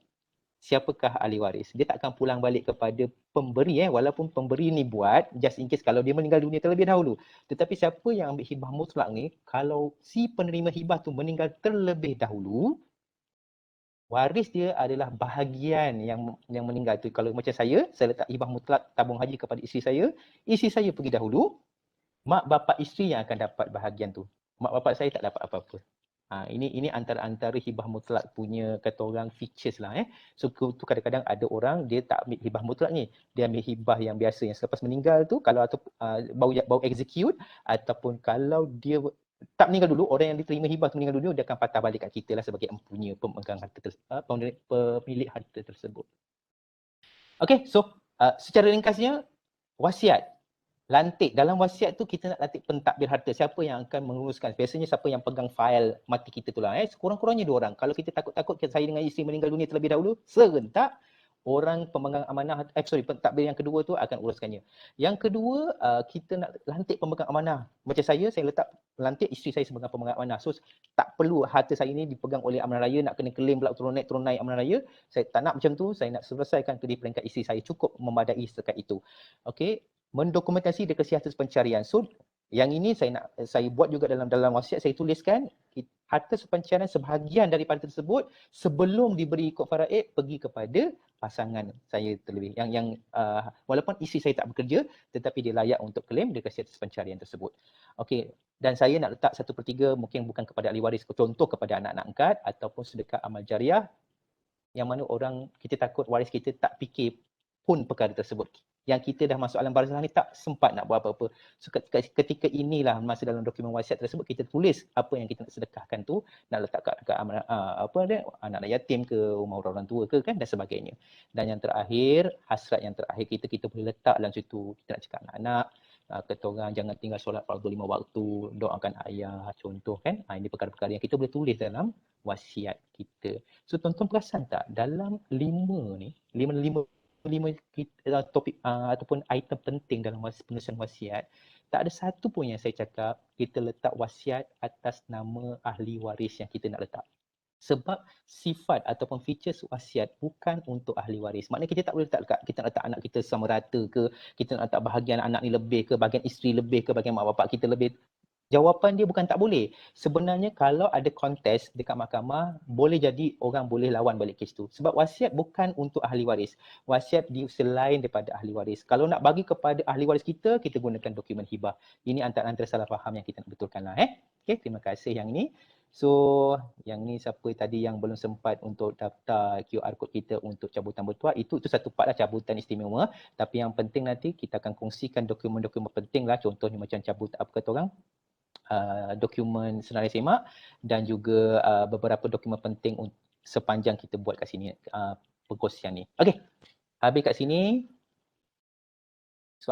siapakah ahli waris? Dia tak akan pulang balik kepada pemberi, walaupun pemberi ni buat just in case kalau dia meninggal dunia terlebih dahulu. Tetapi siapa yang ambil hibah mutlak ni, kalau si penerima hibah tu meninggal terlebih dahulu, waris dia adalah bahagian yang meninggal tu. Kalau macam saya letak hibah mutlak tabung haji kepada isteri saya pergi dahulu, mak bapak isteri yang akan dapat bahagian tu. mak bapak saya tak dapat apa-apa. Ini antara hibah mutlak punya kata orang features lah. So tu kadang-kadang ada orang dia tak ambil hibah mutlak ni. Dia ambil hibah yang biasa yang selepas meninggal tu, kalau atau baru execute, ataupun kalau dia tak meninggal dulu, orang yang diterima hibah tu meninggal dulu, dia akan patah balik kat kita lah sebagai empunya pemegang harta pemilik harta tersebut. Okay, so secara ringkasnya, wasiat. Lantik. Dalam wasiat tu kita nak lantik pentadbir harta. Siapa yang akan menguruskan? Biasanya siapa yang pegang fail mati kita tu lah. Sekurang-kurangnya 2 orang. Kalau kita takut-takut saya dengan isteri meninggal dunia terlebih dahulu, serentak orang pemegang amanah, pentadbir yang kedua tu akan uruskannya. Yang kedua, kita nak lantik pemegang amanah. Macam saya letak lantik isteri saya sebagai pemegang amanah. So tak perlu harta saya ni dipegang oleh amanah raya, nak kena claim pula turun naik amanah raya. Saya tak nak macam tu. Saya nak selesaikan di peringkat isteri saya. Cukup memadai setakat itu. Okey. Mendokumentasi deklarasi harta pencarian. So yang ini saya buat juga dalam wasiat, saya tuliskan harta pencarian sebahagian daripada tersebut sebelum diberi ikut faraid pergi kepada pasangan saya terlebih yang walaupun isteri saya tak bekerja tetapi dia layak untuk claim deklarasi harta pencarian tersebut. Okey, dan saya nak letak 1/3 mungkin bukan kepada ahli waris, contoh kepada anak-anak angkat ataupun sedekah amal jariah, yang mana orang kita takut waris kita tak fikir pun perkara tersebut. Yang kita dah masuk alam barzakh ni tak sempat nak buat apa-apa. So ketika inilah masa dalam dokumen wasiat tersebut kita tulis apa yang kita nak sedekahkan tu, nak letak kat anak yatim ke, rumah orang tua ke kan, dan sebagainya. Dan yang terakhir, hasrat yang terakhir kita boleh letak dalam situ. Kita nak cakap anak-anak, kata orang jangan tinggal solat fardu 5 waktu, doakan ayah, contoh kan. Ini perkara-perkara yang kita boleh tulis dalam wasiat kita. So tuan-tuan perasan tak, dalam 5 topik ataupun item penting dalam penulisan wasiat, tak ada satu pun yang saya cakap kita letak wasiat atas nama ahli waris yang kita nak letak. Sebab sifat ataupun features wasiat bukan untuk ahli waris. Maknanya kita tak boleh letak, kita nak letak anak kita sama rata ke, kita nak letak bahagian anak ni lebih ke, bahagian isteri lebih ke, bahagian mak bapak kita lebih. Jawapan dia bukan tak boleh. Sebenarnya kalau ada kontes dekat mahkamah, boleh jadi orang boleh lawan balik kes tu. Sebab wasiat bukan untuk ahli waris. Wasiat selain daripada ahli waris. Kalau nak bagi kepada ahli waris kita gunakan dokumen hibah. Ini antara salah faham yang kita nak betulkan lah. Okay, terima kasih yang ini. So, yang ni siapa tadi yang belum sempat untuk daftar QR code kita untuk cabutan bertuah, itu satu part lah, cabutan istimewa. Tapi yang penting nanti kita akan kongsikan dokumen-dokumen penting lah. Contohnya macam cabutan apa kata orang, dokumen senarai semak dan juga beberapa dokumen penting sepanjang kita buat kat sini perkongsian ni. Okey. Habis kat sini. So,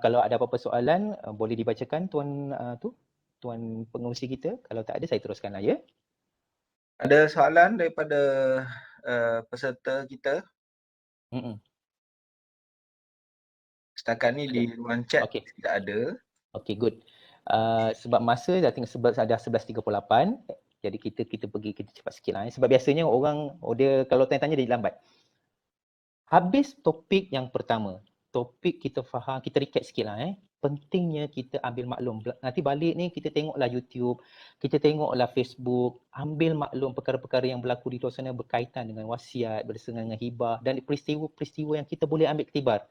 kalau ada apa-apa soalan boleh dibacakan tuan pengongsi kita. Kalau tak ada saya teruskanlah ya. Ada soalan daripada peserta kita? Setakat ni di ruang chat tidak ada. Okay, good. Sebab masa dah 11.38, jadi kita cepat sikit lah. Sebab biasanya orang dia kalau tanya-tanya dia lambat. Habis topik yang pertama, topik kita faham, kita recap sikit lah. Pentingnya kita ambil maklum. Nanti balik ni kita tengoklah YouTube, kita tengoklah Facebook, ambil maklum perkara-perkara yang berlaku di luar sana berkaitan dengan wasiat, bersenang dengan hibah dan peristiwa-peristiwa yang kita boleh ambil iktibar.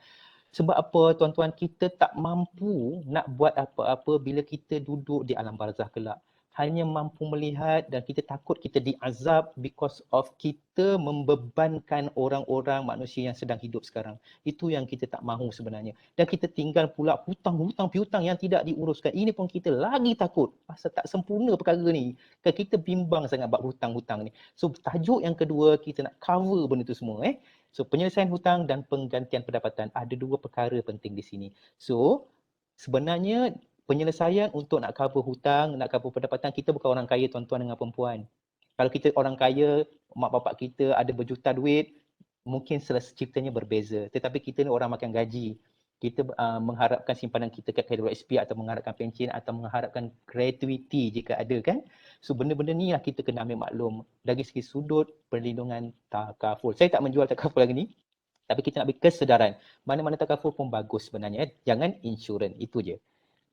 Sebab apa tuan-tuan, kita tak mampu nak buat apa-apa bila kita duduk di alam barzakh kelak. Hanya mampu melihat dan kita takut kita diazab because of kita membebankan orang-orang manusia yang sedang hidup sekarang. Itu yang kita tak mahu sebenarnya. Dan kita tinggal pula hutang-hutang piutang yang tidak diuruskan. Ini pun kita lagi takut. Pasal tak sempurna perkara ni. Kita bimbang sangat bab hutang-hutang ni. So tajuk yang kedua kita nak cover benda tu semua. So penyelesaian hutang dan penggantian pendapatan, ada 2 perkara penting di sini. So sebenarnya penyelesaian untuk nak cover hutang, nak cover pendapatan, kita bukan orang kaya tuan-tuan dengan perempuan. Kalau kita orang kaya, mak bapak kita ada berjuta duit, mungkin ceritanya berbeza. Tetapi kita ni orang makan gaji. Kita mengharapkan simpanan kita kat KWSP atau mengharapkan pencen atau mengharapkan gratuity jika ada kan. So benda-benda ni lah kita kena ambil maklum dari segi sudut perlindungan takaful. Saya tak menjual takaful lagi ni. Tapi kita nak ambil kesedaran. Mana-mana takaful pun bagus sebenarnya. Jangan insurans. Itu je.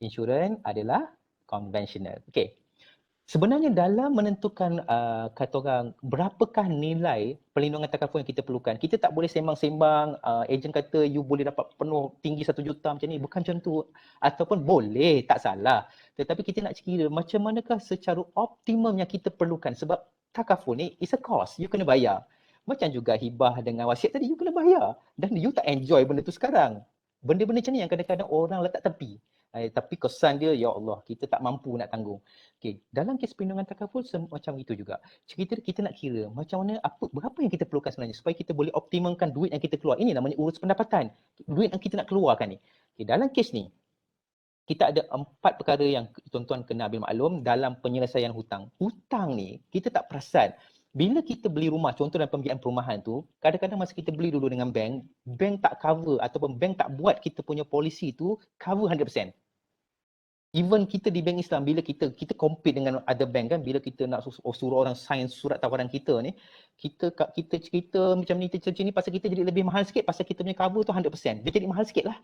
Insurans adalah konvensional. Okay. Sebenarnya dalam menentukan kata orang berapakah nilai perlindungan takaful yang kita perlukan, kita tak boleh sembang-sembang ejen kata you boleh dapat penuh tinggi 1 juta macam ni, bukan macam tu. Ataupun boleh, tak salah. Tetapi kita nak kira macam manakah secara optimum yang kita perlukan, sebab takaful ni is a cost, you kena bayar. Macam juga hibah dengan wasiat tadi, you kena bayar. Dan you tak enjoy benda tu sekarang. Benda-benda macam ni yang kadang-kadang orang letak tepi. Tapi kesan dia, ya Allah, kita tak mampu nak tanggung. Okey, dalam kes perlindungan takaful macam itu juga. Kita nak kira macam mana, berapa yang kita perlukan sebenarnya supaya kita boleh optimalkan duit yang kita keluar. Ini namanya urus pendapatan. Duit yang kita nak keluarkan ni. Okey, dalam kes ni, kita ada 4 perkara yang tuan-tuan kena ambil maklum dalam penyelesaian hutang. Hutang ni, kita tak perasan. Bila kita beli rumah, contoh dalam pembiayaan perumahan tu, kadang-kadang masa kita beli dulu dengan bank, bank tak cover ataupun bank tak buat kita punya polisi tu cover 100%. Even kita di bank Islam, bila kita compete dengan other bank kan, bila kita nak suruh orang sign surat tawaran kita ni, kita cerita macam ni pasal kita jadi lebih mahal sikit, pasal kita punya cover tu 100%. Dia jadi mahal sikit lah.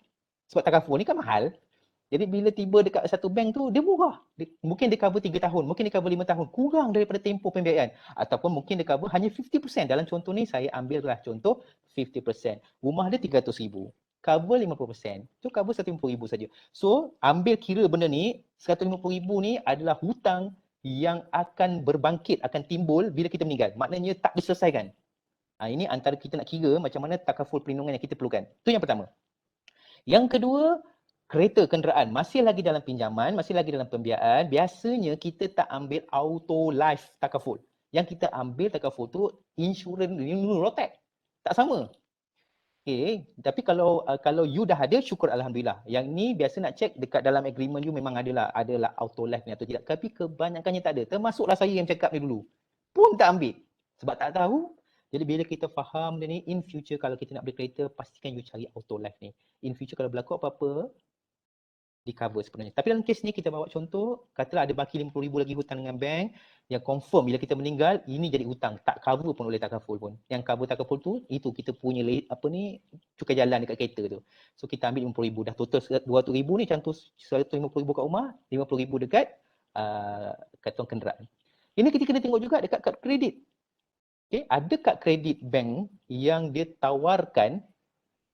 Sebab takaful ni kan mahal. Jadi bila tiba dekat satu bank tu, dia murah. Mungkin dia cover 3 tahun, mungkin dia cover 5 tahun. Kurang daripada tempoh pembiayaan. Ataupun mungkin dia cover hanya 50%. Dalam contoh ni, saya ambillah contoh 50%. Rumah dia 300,000. Cover 50%. Tu cover 150,000 saja. So, ambil kira benda ni, 150,000 ni adalah hutang yang akan berbangkit, akan timbul bila kita meninggal. Maknanya tak diselesaikan. Ini antara kita nak kira macam mana takaful perlindungan yang kita perlukan. Itu yang pertama. Yang kedua, kereta kenderaan. Masih lagi dalam pinjaman, masih lagi dalam pembiayaan. Biasanya kita tak ambil auto life takaful. Yang kita ambil takaful tu insurans rotek. Tak sama. Okay, tapi kalau you dah ada, syukur Alhamdulillah. Yang ni biasa nak check dekat dalam agreement you memang adalah auto life ni atau tidak. Tapi kebanyakannya tak ada. Termasuklah saya yang cakap ni dulu. Pun tak ambil. Sebab tak tahu. Jadi bila kita faham dia ni, in future kalau kita nak beli kereta, pastikan you cari auto life ni. In future kalau berlaku apa-apa, di cover sebenarnya. Tapi dalam kes ni kita bawa contoh, katalah ada baki 50,000 lagi hutang dengan bank, yang confirm bila kita meninggal, ini jadi hutang. Tak cover pun oleh takaful pun. Yang cover takaful tu, itu kita punya cukai jalan dekat kereta tu. So kita ambil 50,000, dah total 200,000 ni, contoh 150,000 kat rumah, 50,000 dekat kantung kenderaan. Ini kita kena tengok juga dekat kad kredit. Okay, ada kad kredit bank yang dia tawarkan,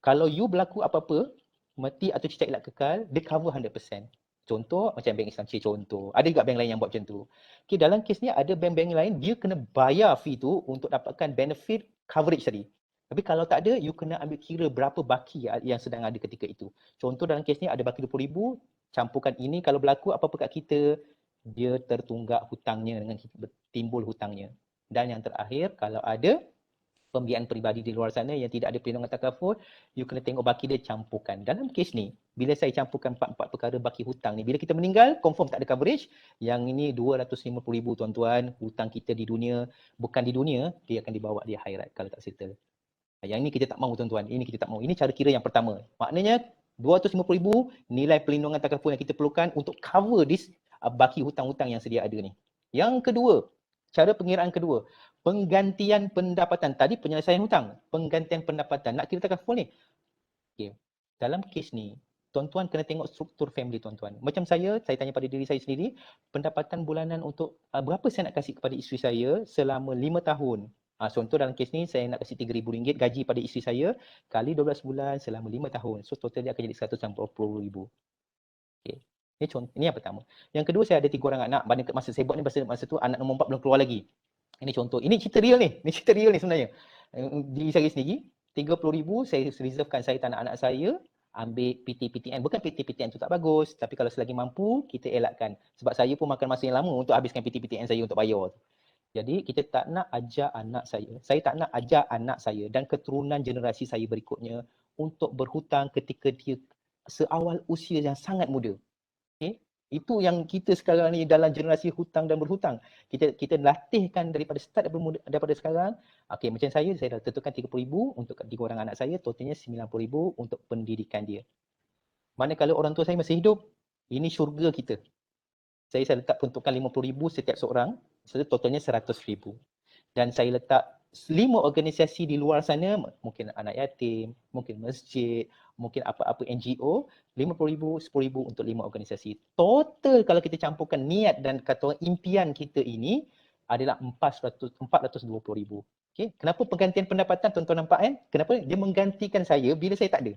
kalau you berlaku apa-apa, mati atau cicak ilat kekal, dia cover 100%. Contoh macam bank Islam contoh. Ada juga bank lain yang buat macam tu. Okay, dalam kes ni ada bank-bank lain, dia kena bayar fee tu untuk dapatkan benefit coverage tadi. Tapi kalau tak ada, you kena ambil kira berapa baki yang sedang ada ketika itu. Contoh dalam kes ni ada baki 20,000, campurkan ini, kalau berlaku apa-apa kat kita, dia tertunggak hutangnya dengan timbul hutangnya. Dan yang terakhir, kalau ada pembiayaan peribadi di luar sana yang tidak ada perlindungan takaful, you kena tengok baki dia, campurkan. Dalam kes ni, bila saya campurkan 4 perkara baki hutang ni, bila kita meninggal, confirm tak ada coverage. Yang ini 250,000 tuan-tuan, hutang kita di dunia, bukan di dunia, dia akan dibawa di akhirat kalau tak settle. Yang ini kita tak mahu tuan-tuan, ini kita tak mahu. Ini cara kira yang pertama. Maknanya 250,000 nilai perlindungan takaful yang kita perlukan untuk cover this baki hutang-hutang yang sedia ada ni. Yang kedua, cara pengiraan kedua, penggantian pendapatan. Tadi penyelesaian hutang, penggantian pendapatan. Nak kira takaful ni. Okay. Dalam kes ni, tuan-tuan kena tengok struktur family tuan-tuan. Macam saya tanya pada diri saya sendiri, pendapatan bulanan untuk berapa saya nak kasih kepada isteri saya selama 5 tahun. Contoh dalam kes ni, saya nak kasih RM3,000 gaji pada isteri saya, kali 12 bulan selama 5 tahun. So total dia akan jadi RM160,000. Okay. Ini yang pertama. Yang kedua, saya ada 3 orang anak. Masa saya buat ni, masa tu anak nombor 4 belum keluar lagi. Ini contoh. Ini cerita real ni. Ini cerita real ni sebenarnya. Diri saya sendiri, RM30,000 saya reservekan saya dan anak saya ambil PT-PTN. Bukan PT-PTN tu tak bagus, tapi kalau selagi mampu, kita elakkan. Sebab saya pun makan masa yang lama untuk habiskan PT-PTN saya untuk bayar. Jadi kita tak nak ajar anak saya tak nak ajar anak saya dan keturunan generasi saya berikutnya untuk berhutang ketika dia seawal usia yang sangat muda. Okay? Itu yang kita sekarang ni dalam generasi hutang dan berhutang. Kita latihkan daripada start daripada sekarang. Okay, macam saya dah tentukan RM30,000 untuk 3 orang anak saya, totalnya RM90,000 untuk pendidikan dia. Manakala orang tua saya masih hidup, ini syurga kita. Saya letak peruntukan RM50,000 setiap seorang, so totalnya RM100,000. Dan saya letak 5 organisasi di luar sana, mungkin anak yatim, mungkin masjid, mungkin apa-apa NGO, 50,000, 10,000 untuk 5 organisasi. Total kalau kita campurkan niat dan kata impian kita ini adalah 420,000. Okay. Kenapa penggantian pendapatan, tuan-tuan nampak kan? Kenapa? Dia menggantikan saya bila saya tak ada.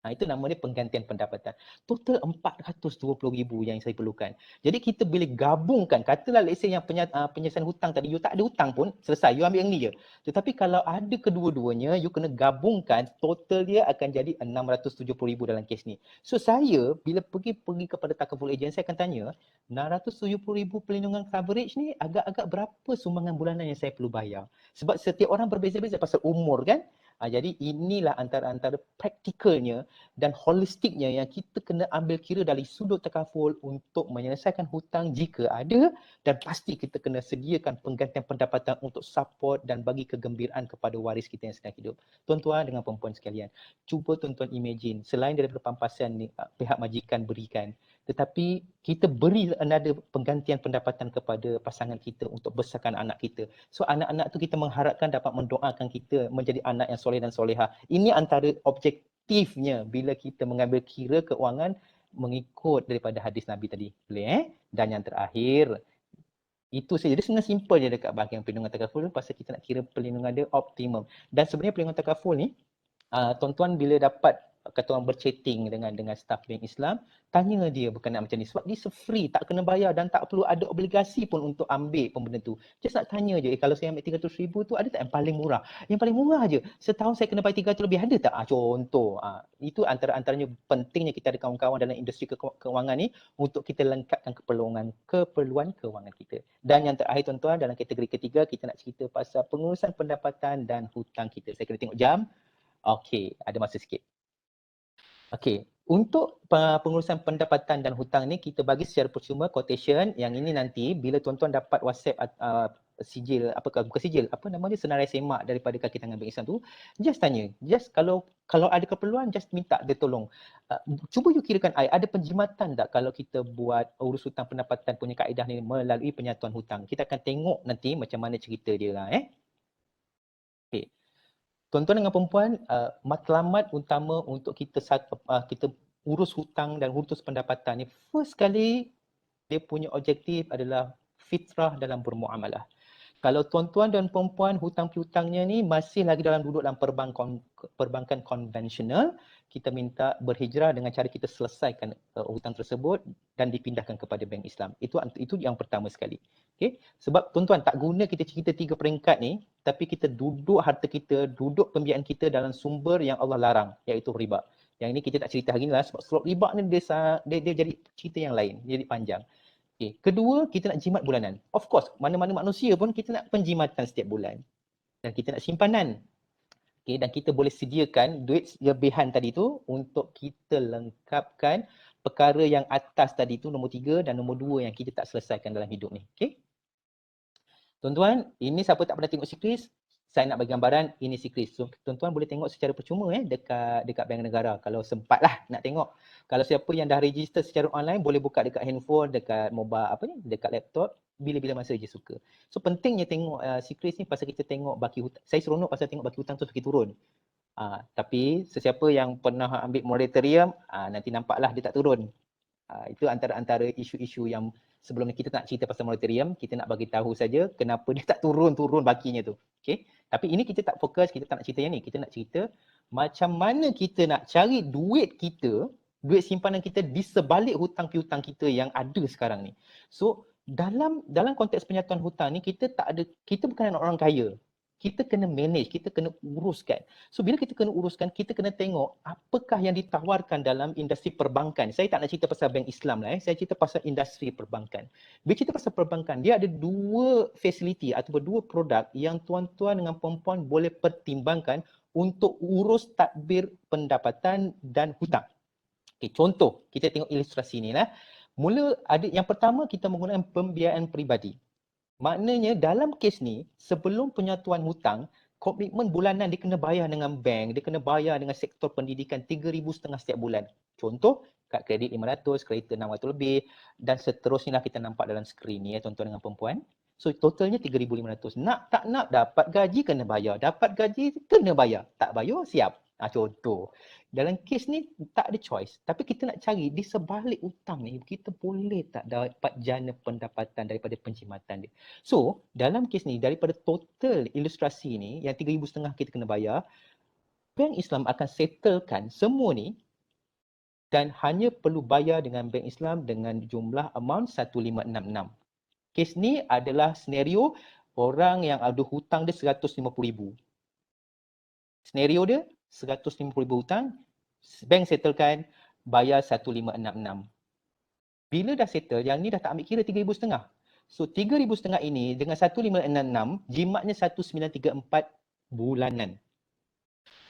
Itu nama dia penggantian pendapatan. Total 420,000 yang saya perlukan. Jadi kita boleh gabungkan, katalah let's say yang penyelesaian hutang tadi, you tak ada hutang pun, selesai, you ambil yang ni je. Tetapi kalau ada kedua-duanya, you kena gabungkan, total dia akan jadi 670,000 dalam kes ni. So saya, bila pergi kepada takaful agent, saya akan tanya, 670,000 perlindungan coverage ni agak-agak berapa sumbangan bulanan yang saya perlu bayar? Sebab setiap orang berbeza-beza pasal umur kan? Jadi inilah antara praktikalnya dan holistiknya yang kita kena ambil kira dari sudut takaful untuk menyelesaikan hutang jika ada, dan pasti kita kena sediakan penggantian pendapatan untuk support dan bagi kegembiraan kepada waris kita yang sedang hidup. Tuan-tuan dengan perempuan sekalian, cuba tuan-tuan imagine, selain daripada pampasan ni, pihak majikan berikan, tetapi kita beri another penggantian pendapatan kepada pasangan kita untuk besarkan anak kita. So anak-anak tu kita mengharapkan dapat mendoakan kita menjadi anak yang soleh dan solehah. Ini antara objektifnya bila kita mengambil kira keuangan mengikut daripada hadis Nabi tadi. Boleh Dan yang terakhir, itu saja. Dia sebenarnya simple je dekat bahagian perlindungan takaful pasal kita nak kira perlindungan dia optimum. Dan sebenarnya perlindungan takaful ni, tuan-tuan bila dapat kata orang berchatting dengan staf bank Islam, tanya dia berkenaan macam ni sebab dia free, tak kena bayar dan tak perlu ada obligasi pun untuk ambil pun benda tu. Just nak tanya je, kalau saya ambil 300,000 tu ada tak yang paling murah? Yang paling murah je, setahun saya kena bayar 300 lebih, ada tak? Contoh. Itu antaranya pentingnya kita ada kawan-kawan dalam industri keuangan ni untuk kita lengkapkan keperluan keuangan kita. Dan yang terakhir tuan-tuan, dalam kategori ketiga kita nak cerita pasal pengurusan pendapatan dan hutang kita. Saya kena tengok jam. Okey, ada masa sikit. Okey, untuk pengurusan pendapatan dan hutang ni kita bagi secara percuma quotation. Yang ini nanti bila tuan-tuan dapat WhatsApp sijil, bukan sijil, apa nama dia, senarai semak daripada kaki tangan bank Islam tu, just tanya, just kalau ada keperluan, just minta dia tolong. Cuba you kirakan ada penjimatan tak kalau kita buat urus hutang pendapatan punya kaedah ni melalui penyatuan hutang. Kita akan tengok nanti macam mana cerita dia lah. Okey. Tuan-tuan dengan perempuan, matlamat utama untuk kita urus hutang dan urus pendapatan ni, first kali dia punya objektif adalah fitrah dalam bermuamalah. Kalau tuan-tuan dan perempuan hutang piutangnya ni masih lagi duduk dalam perbankan konvensional, kita minta berhijrah dengan cara kita selesaikan hutang tersebut dan dipindahkan kepada bank Islam. Itu yang pertama sekali. Okay? Sebab tuan-tuan tak guna kita cerita 3 peringkat ni, tapi kita duduk harta kita, duduk pembiayaan kita dalam sumber yang Allah larang, iaitu riba. Yang ini kita tak cerita hari ni lah sebab slot riba ni dia jadi cerita yang lain, dia jadi panjang. Okay. Kedua, kita nak jimat bulanan. Of course, mana-mana manusia pun kita nak penjimatan setiap bulan. Dan kita nak simpanan. Okay. Dan kita boleh sediakan duit lebihan tadi tu untuk kita lengkapkan perkara yang atas tadi tu, nombor 3 dan nombor 2 yang kita tak selesaikan dalam hidup ni. Okay. Tuan-tuan, ini siapa tak pernah tengok sikris, saya nak bagi gambaran, ini sikris. So, tuan-tuan boleh tengok secara percuma dekat Bank Negara kalau sempat lah nak tengok. Kalau siapa yang dah register secara online boleh buka dekat handphone, dekat mobile dekat laptop, bila-bila masa je suka. So pentingnya tengok sikris ni pasal kita tengok baki hutang. Saya seronok pasal tengok baki hutang tu semakin turun. Tapi sesiapa yang pernah ambil moratorium, nanti nampaklah dia tak turun. Itu antara isu-isu yang sebelum ni kita nak cerita pasal moratorium, kita nak bagi tahu saja kenapa dia tak turun bakinya tu. Okey. Tapi ini kita tak fokus, kita tak nak cerita yang ni. Kita nak cerita macam mana kita nak cari duit kita, duit simpanan kita di sebalik hutang piutang kita yang ada sekarang ni. So dalam konteks penyatuan hutang ni kita bukan orang kaya. Kita kena manage, kita kena uruskan. So bila kita kena uruskan, kita kena tengok apakah yang ditawarkan dalam industri perbankan. Saya tak nak cerita pasal bank Islam lah, saya cerita pasal industri perbankan. Bila cerita pasal perbankan, dia ada 2 facility atau 2 produk yang tuan-tuan dengan perempuan boleh pertimbangkan untuk urus tadbir pendapatan dan hutang. Okay, contoh, kita tengok ilustrasi ni lah. Mula ada yang pertama, kita menggunakan pembiayaan peribadi. Maknanya dalam kes ni, sebelum penyatuan hutang, komitmen bulanan dia kena bayar dengan bank, dia kena bayar dengan sektor pendidikan 3,500 setiap bulan. Contoh, kad kredit 500, kereta 600 lebih dan seterusnya lah kita nampak dalam skrin ni tuan-tuan dengan perempuan. So totalnya 3,500. Nak tak nak dapat gaji kena bayar. Dapat gaji kena bayar. Tak bayar siap. Contoh. Dalam kes ni tak ada choice. Tapi kita nak cari di sebalik hutang ni kita boleh tak dapat jana pendapatan daripada penjimatan dia. So dalam kes ni daripada total ilustrasi ni yang 3,500 kita kena bayar, Bank Islam akan settlekan semua ni dan hanya perlu bayar dengan Bank Islam dengan jumlah amount 1,566. Kes ni adalah senario orang yang ada hutang dia 150,000. Senario dia 150,000 hutang, bank settlekan, bayar 1,566. Bila dah settle, yang ni dah tak ambil kira 3,500. So 3,500 ini dengan 1,566, jimatnya 1,934 bulanan.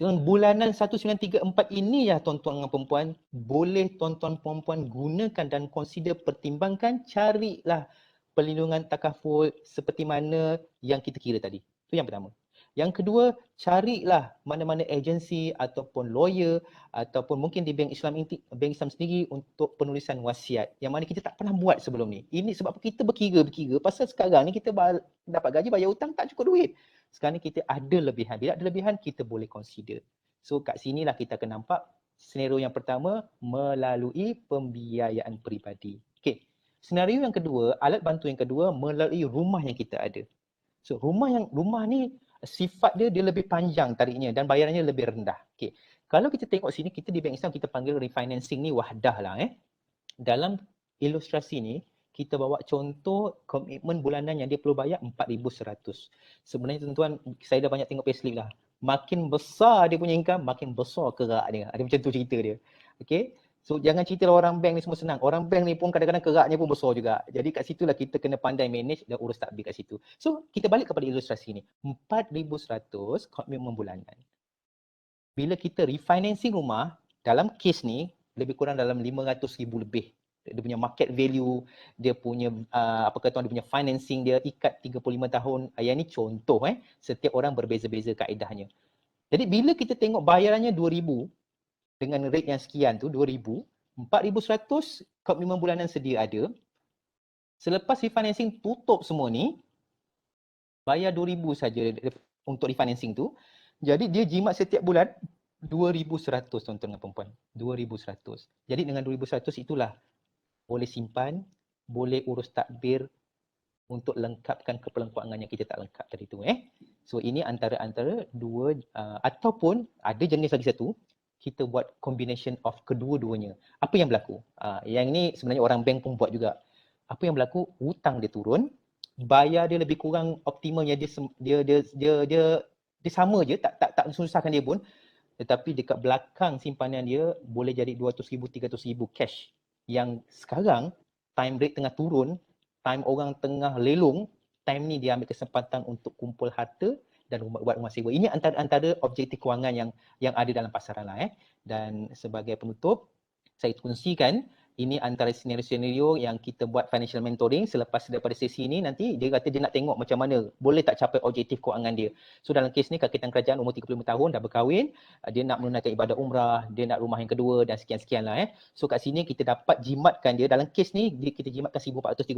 Dengan bulanan 1,934 ini ya tuan-tuan dan puan-puan, boleh tuan-tuan puan-puan gunakan dan consider pertimbangkan, carilah perlindungan takaful seperti mana yang kita kira tadi. Itu yang pertama. Yang kedua, carilah mana-mana agensi ataupun lawyer ataupun mungkin di Bank Islam sendiri untuk penulisan wasiat yang mana kita tak pernah buat sebelum ni. Ini sebab kita berkira pasal sekarang ni kita dapat gaji bayar hutang tak cukup duit. Sekarang ni kita ada lebihan. Bila ada lebihan, kita boleh consider. So kat sinilah kita akan nampak senario yang pertama melalui pembiayaan peribadi. Okey. Senario yang kedua, alat bantu yang kedua melalui rumah yang kita ada. So rumah ni sifat dia lebih panjang tariknya dan bayarannya lebih rendah. Okey. Kalau kita tengok sini, kita di Bank Islam kita panggil refinancing ni wahdah lah. Dalam ilustrasi ni, kita bawa contoh komitmen bulanan yang dia perlu bayar 4,100. Sebenarnya tuan-tuan, saya dah banyak tengok payslip lah. Makin besar dia punya income, makin besar kerak dia. Ada macam tu cerita dia. Okey. So jangan cerita orang bank ni semua senang. Orang bank ni pun kadang-kadang keraknya pun besar juga. Jadi kat situlah kita kena pandai manage dan urus takbir kat situ. So kita balik kepada ilustrasi ni. 4,100 komitmen bulanan. Bila kita refinancing rumah, dalam kes ni lebih kurang dalam 500,000 lebih. Dia punya market value, dia punya dia punya financing dia ikat 35 tahun. Yang ni contoh setiap orang berbeza-beza kaedahnya. Jadi bila kita tengok bayarannya 2,000 dengan rate yang sekian tu 2,000, 4,100 komitmen bulanan sedia ada. Selepas refinancing tutup semua ni, bayar 2,000 saja untuk refinancing tu. Jadi dia jimat setiap bulan 2,100 tuan-tuan dan puan-puan. 2,100. Jadi dengan 2,100 itulah boleh simpan, boleh urus takbir untuk lengkapkan keperluan kewangan yang kita tak lengkap tadi tu. So ini antara dua ataupun ada jenis lagi satu, kita buat combination of kedua-duanya. Apa yang berlaku? Yang ni sebenarnya orang bank pun buat juga. Apa yang berlaku? Hutang dia turun, bayar dia lebih kurang optimalnya dia sama je, tak susahkan dia pun. Tetapi dekat belakang simpanan dia boleh jadi 200,000, 300,000 cash. Yang sekarang time rate tengah turun, time orang tengah lelong, time ni dia ambil kesempatan untuk kumpul harta dan buat rumah sewa. Ini antara objektif kewangan yang ada dalam pasaran lah. Dan sebagai penutup, saya kongsikan ini antara senario-senario yang kita buat financial mentoring. Selepas daripada sesi ini nanti dia kata dia nak tengok macam mana boleh tak capai objektif kewangan dia. So dalam kes ni kakitan kerajaan umur 35 tahun dah berkahwin, dia nak menunaikan ibadah umrah, dia nak rumah yang kedua dan sekian-sekian lah. So kat sini kita dapat jimatkan dia. Dalam kes ni kita jimatkan 1,430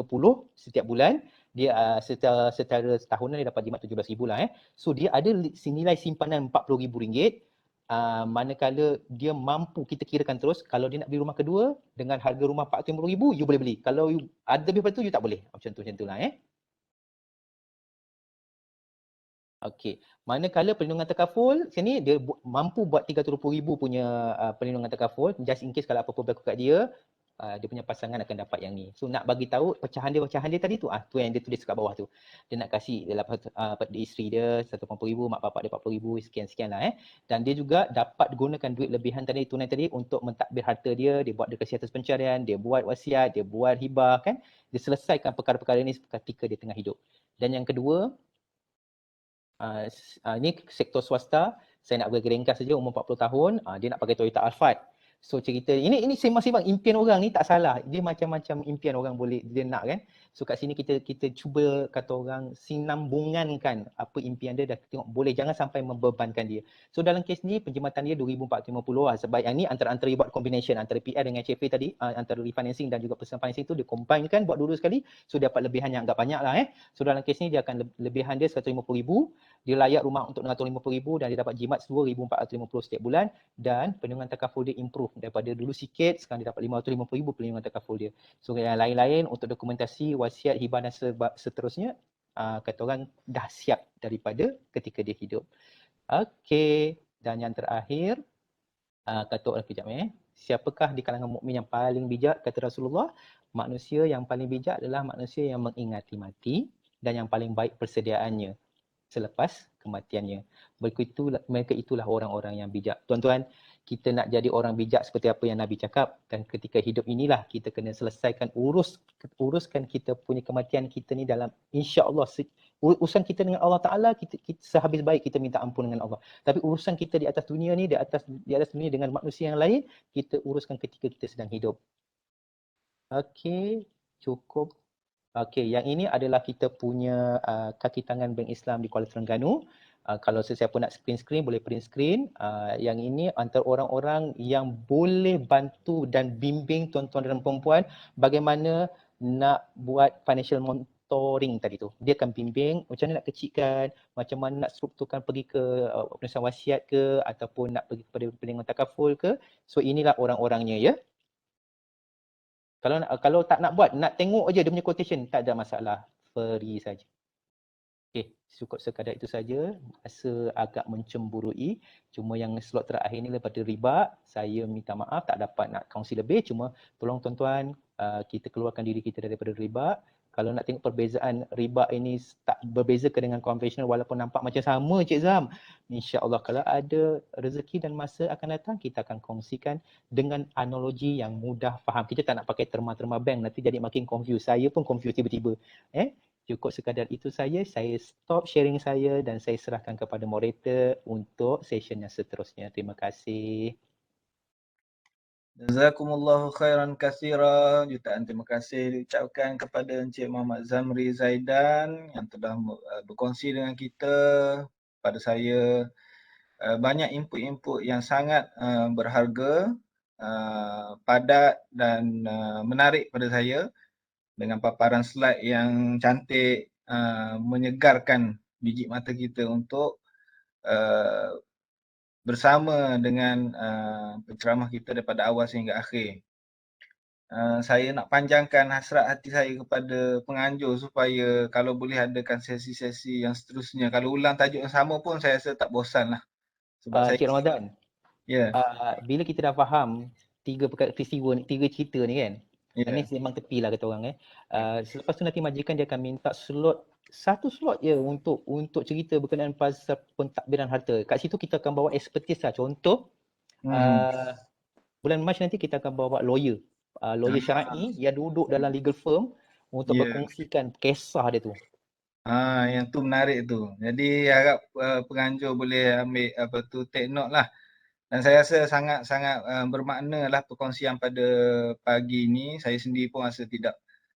setiap bulan. Dia secara setahunan dia dapat jimat 17,000 lah. So dia ada nilai simpanan RM40,000. Manakala dia mampu, kita kirakan terus, kalau dia nak beli rumah kedua dengan harga rumah RM40,000, you boleh beli. Kalau you ada lebih daripada tu, you tak boleh. Macam tu lah. Okey, manakala perlindungan takaful, sini dia mampu buat 320,000 punya perlindungan takaful, just in case kalau apa-apa berlaku kat dia, dia punya pasangan akan dapat yang ni. So nak bagi tahu pecahan dia tadi tu, tu yang dia tulis kat bawah tu. Dia nak kasih isteri dia 180,000, mak bapak dia 40,000, sekian-sekian lah. Dan dia juga dapat gunakan duit lebihan tadi, tunai tadi untuk mentadbir harta dia buat deklarasi atas pencarian, dia buat wasiat, dia buat hibah kan. Dia selesaikan perkara-perkara ni ketika dia tengah hidup. Dan yang kedua, ini sektor swasta, saya nak bagi ringkas saja, umur 40 tahun, dia nak pakai Toyota Alphard. So cerita ini sembang-sembang impian orang ni tak salah. Dia macam-macam impian orang boleh dia nak kan. So kat sini kita cuba kata orang sinambungankan apa impian dia dah tengok boleh, jangan sampai membebankan dia. So dalam kes ni penjimatan dia 2,450 lah, sebab yang ni antara buat combination antara PR dengan CFA tadi, antara refinancing dan juga personal financing tu dia combine kan buat dua-dua sekali, so dapat lebihan yang agak banyak lah. So dalam kes ni dia akan lebihan dia 150,000, dia layak rumah untuk 250,000 dan dia dapat jimat 2,450 setiap bulan, dan perlindungan takaful dia improve daripada dulu sikit, sekarang dia dapat 550,000 perlindungan takaful dia. So yang lain-lain untuk dokumentasi, wasiat, hibah dan seterusnya, kata orang dah siap daripada ketika dia hidup. Okey, dan yang terakhir, kata orang kejap siapakah di kalangan mukmin yang paling bijak? Kata Rasulullah, manusia yang paling bijak adalah manusia yang mengingati mati dan yang paling baik persediaannya selepas kematiannya. Mereka itulah orang-orang yang bijak. Tuan-tuan, kita nak jadi orang bijak seperti apa yang Nabi cakap, dan ketika hidup inilah kita kena selesaikan uruskan kita punya kematian kita ni dalam insya-Allah. Urusan kita dengan Allah Taala, kita sehabis baik kita minta ampun dengan Allah. Tapi urusan kita di atas dunia ni, di atas dunia dengan manusia yang lain, kita uruskan ketika kita sedang hidup. Okey, cukup. Okey, yang ini adalah kita punya kaki tangan Bank Islam di Kuala Terengganu. Kalau sesiapa nak screen boleh print screen. Yang ini antara orang-orang yang boleh bantu dan bimbing tuan-tuan dan puan-puan bagaimana nak buat financial monitoring tadi tu. Dia akan bimbing macam mana nak kecilkan, macam mana nak strukturkan pergi ke penulisan wasiat ke, ataupun nak pergi kepada perlindungan takaful ke. So inilah orang-orangnya ya. Kalau tak nak buat, nak tengok aja dia punya quotation, tak ada masalah. Free saja. Okey, cukup sekadar itu saja. Rasa agak mencemburui. Cuma yang slot terakhir ni daripada riba, saya minta maaf tak dapat nak kongsi lebih. Cuma tolong tuan-tuan, kita keluarkan diri kita daripada riba. Kalau nak tengok perbezaan riba ini tak berbeza ke dengan konvensional walaupun nampak macam sama Cik Zam. InsyaAllah kalau ada rezeki dan masa akan datang, kita akan kongsikan dengan analogi yang mudah faham. Kita tak nak pakai terma-terma bank, nanti jadi makin confused. Saya pun confused tiba-tiba. Cukup sekadar itu saja. Saya stop sharing saya dan saya serahkan kepada moderator untuk session yang seterusnya. Terima kasih. Jazakumullahu khairan katsira. Jutaan terima kasih diucapkan kepada Encik Muhammad Zamri Zaidan yang telah berkongsi dengan kita. Pada saya banyak input-input yang sangat berharga, padat dan menarik pada saya, dengan paparan slide yang cantik, menyegarkan biji mata kita untuk bersama dengan penceramah kita daripada awal sehingga akhir. Saya nak panjangkan hasrat hati saya kepada penganjur supaya kalau boleh adakan sesi-sesi yang seterusnya. Kalau ulang tajuk yang sama pun saya rasa tak bosan lah. Sebab saya Cik Ramadan, ya. bila kita dah faham tiga peristiwa ni, tiga cerita ni kan, Ya. ini memang tepi lah kata orang selepas tu nanti majikan dia akan minta satu slot je untuk cerita berkenaan pasal pentadbiran harta. Kat situ kita akan bawa expertise lah. Contoh, bulan Mac nanti kita akan bawa lawyer syar'i yang duduk dalam legal firm untuk berkongsikan kisah dia tu. Yang tu menarik tu. Jadi harap penganjur boleh ambil take note lah. Dan saya rasa sangat-sangat bermakna lah perkongsian pada pagi ni. Saya sendiri pun rasa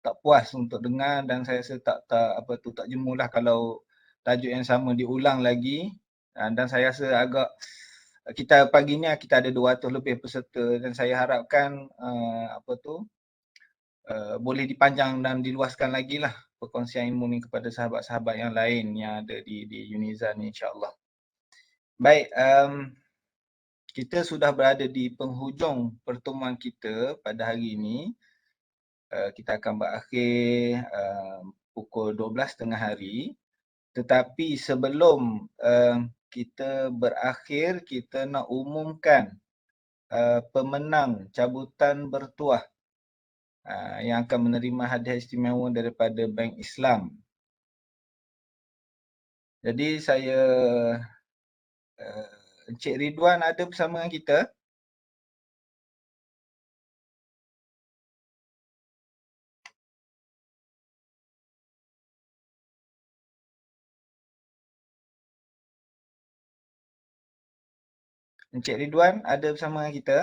tak puas untuk dengar dan saya rasa tak jemu lah kalau tajuk yang sama diulang lagi. Dan saya rasa agak kita pagi ni kita ada 200 lebih peserta dan saya harapkan boleh dipanjang dan diluaskan lagi lah perkongsian ilmu ni kepada sahabat-sahabat yang lain yang ada di UNIZA ni insya-Allah. Baik, kita sudah berada di penghujung pertemuan kita pada hari ini. Kita akan berakhir pukul 12 tengah hari. Tetapi sebelum kita berakhir, kita nak umumkan pemenang cabutan bertuah yang akan menerima hadiah istimewa daripada Bank Islam. Jadi saya Encik Ridwan ada bersama dengan kita. Encik Ridwan ada bersama dengan kita.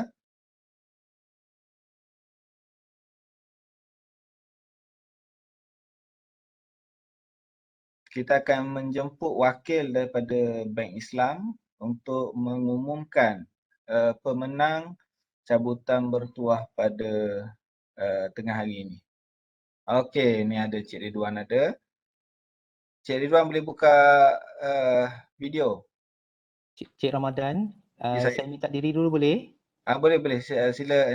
kita akan menjemput wakil daripada Bank Islam untuk mengumumkan pemenang cabutan bertuah pada tengah hari ini. Okey, ni ada Cik Ridwan ada. Cik Ridwan boleh buka video? Cik Ramadan, Ya, saya minta diri dulu boleh? boleh. Sila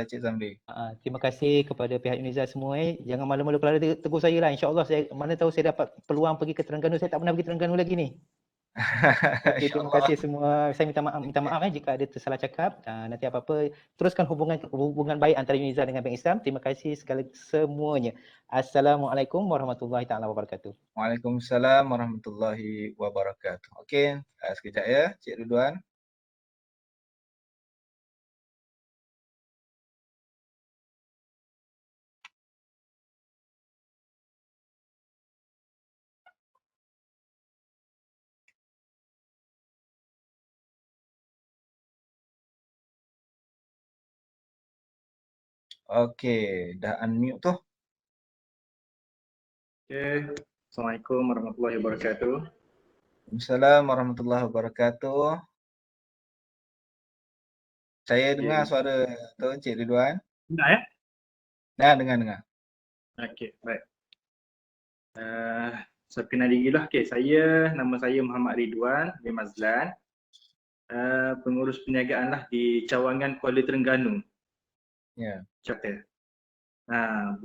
Cik Zamri. Terima kasih kepada pihak UNIZA semua. Jangan malu-malu kalau ada tegur saya lah. InsyaAllah saya mana tahu saya dapat peluang pergi ke Terengganu. Saya tak pernah pergi Terengganu lagi ni. Okey, terima kasih semua. Saya minta maaf jika ada tersalah cakap. Nanti apa-apa teruskan hubungan baik antara UNIZA dengan Bank Islam. Terima kasih semuanya. Assalamualaikum warahmatullahi taala wabarakatuh. Waalaikumsalam warahmatullahi wabarakatuh. Okey, sekejap ya Cik Ridwan. Okey, dah unmute tu. Okay. Assalamualaikum warahmatullahi wabarakatuh. Waalaikumsalam warahmatullahi wabarakatuh. Saya dengar suara tu Cik Ridwan. Dengar ya? Dah dengar. Okey, baik. Saya kenal diri lah. Okay, nama saya Muhammad Ridwan bin Mazlan. Pengurus perniagaan lah di cawangan Kuala Terengganu. Ya. Chapter.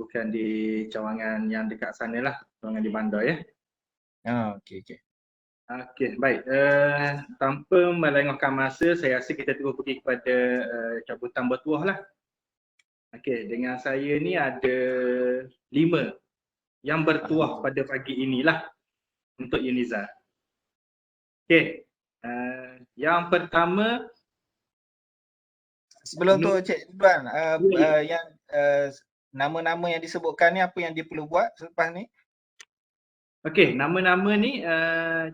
Bukan di cawangan yang dekat sana lah, cawangan di bandar ya. Okey. Okey, baik. Tanpa melengahkan masa, saya rasa kita terus pergi kepada cabutan bertuah lah. Okey, dengan saya ni ada 5 yang bertuah pada pagi inilah untuk UNIZA. Okey, yang pertama. Sebelum tu Cik Ridwan, yang nama-nama yang disebutkan ni apa yang dia perlu buat selepas ni? Okey, nama-nama ni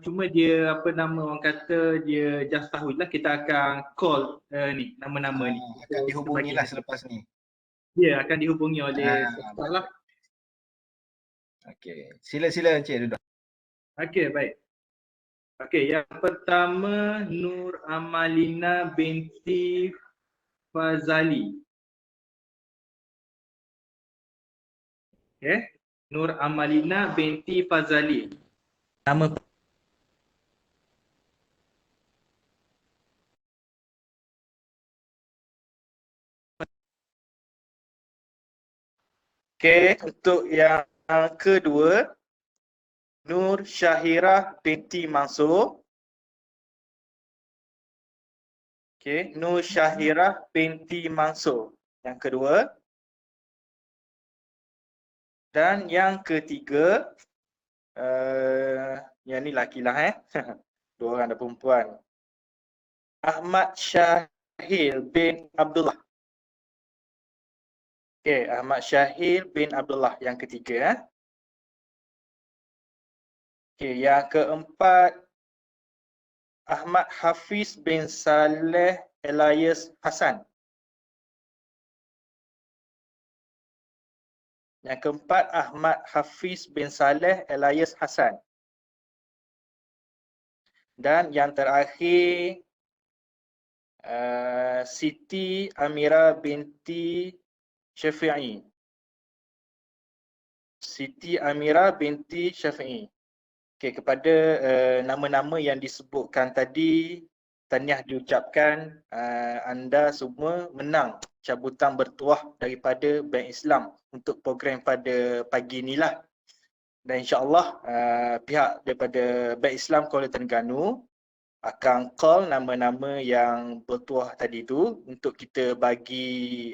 cuma dia orang kata dia just tahu lah, kita akan call ni nama-nama ni. Akan dihubungi lah selepas ni. Ya, akan dihubungi oleh staff lah. Okey, sila Encik Ridwan. Okey, baik. Okey, yang pertama Nur Amalina binti Fazali. Okey. Nur Amalina binti Fazali. Nama Okey, untuk yang kedua Nur Syahirah binti Mansur. Okey, Nur Syahirah binti Mansur. Yang kedua. Dan yang ketiga, yang ni laki lah 2 orang ada perempuan. Ahmad Syahil bin Abdullah. Okey, Ahmad Syahil bin Abdullah yang ketiga. Okey, yang keempat Ahmad Hafiz bin Saleh Elias Hassan. Yang keempat Ahmad Hafiz bin Saleh Elias Hassan. Dan yang terakhir Siti Amira binti Syafi'i. Siti Amira binti Syafi'i. Okey, kepada nama-nama yang disebutkan tadi, tahniah diucapkan, anda semua menang cabutan bertuah daripada Bank Islam untuk program pada pagi inilah. Dan insya-Allah pihak daripada Bank Islam Kuala Terengganu akan call nama-nama yang bertuah tadi tu untuk kita bagi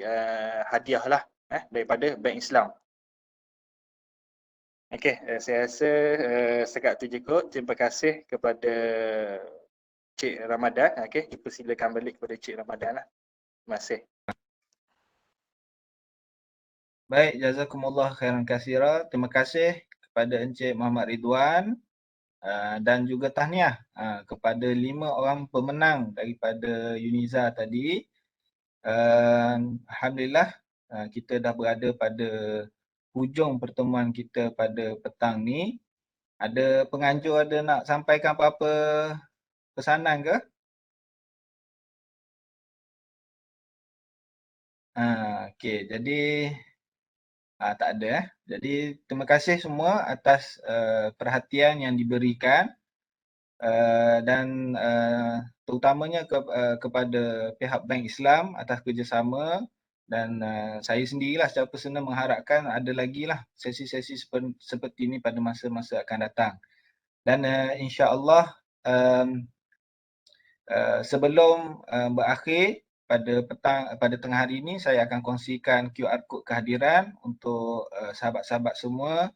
hadiah lah daripada Bank Islam. Okey, saya rasa setakat tu je kot. Terima kasih kepada Cik Ramadan. Okey, dipersilakan balik kepada Cik Ramadan lah. Terima kasih. Baik, jazakumullah khairan katsira. Terima kasih kepada Encik Muhammad Ridwan dan juga tahniah kepada 5 orang pemenang daripada UNIZA tadi. Alhamdulillah kita dah berada pada hujung pertemuan kita pada petang ni. Ada penganjur ada nak sampaikan apa-apa pesanan ke? Okey, jadi tak ada. Jadi terima kasih semua atas perhatian yang diberikan dan terutamanya kepada pihak Bank Islam atas kerjasama, dan saya sendirilah secara personal mengharapkan ada lagi lah sesi-sesi seperti ini pada masa-masa akan datang. Dan insya-Allah sebelum berakhir pada tengah hari ini, saya akan kongsikan QR code kehadiran untuk sahabat-sahabat semua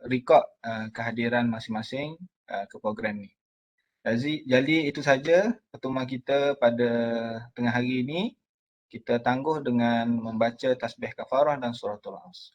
rekod kehadiran masing-masing ke program ni. Jadi itu saja pertemuan kita pada tengah hari ini. Kita tangguh dengan membaca tasbih kafarah dan suratul As.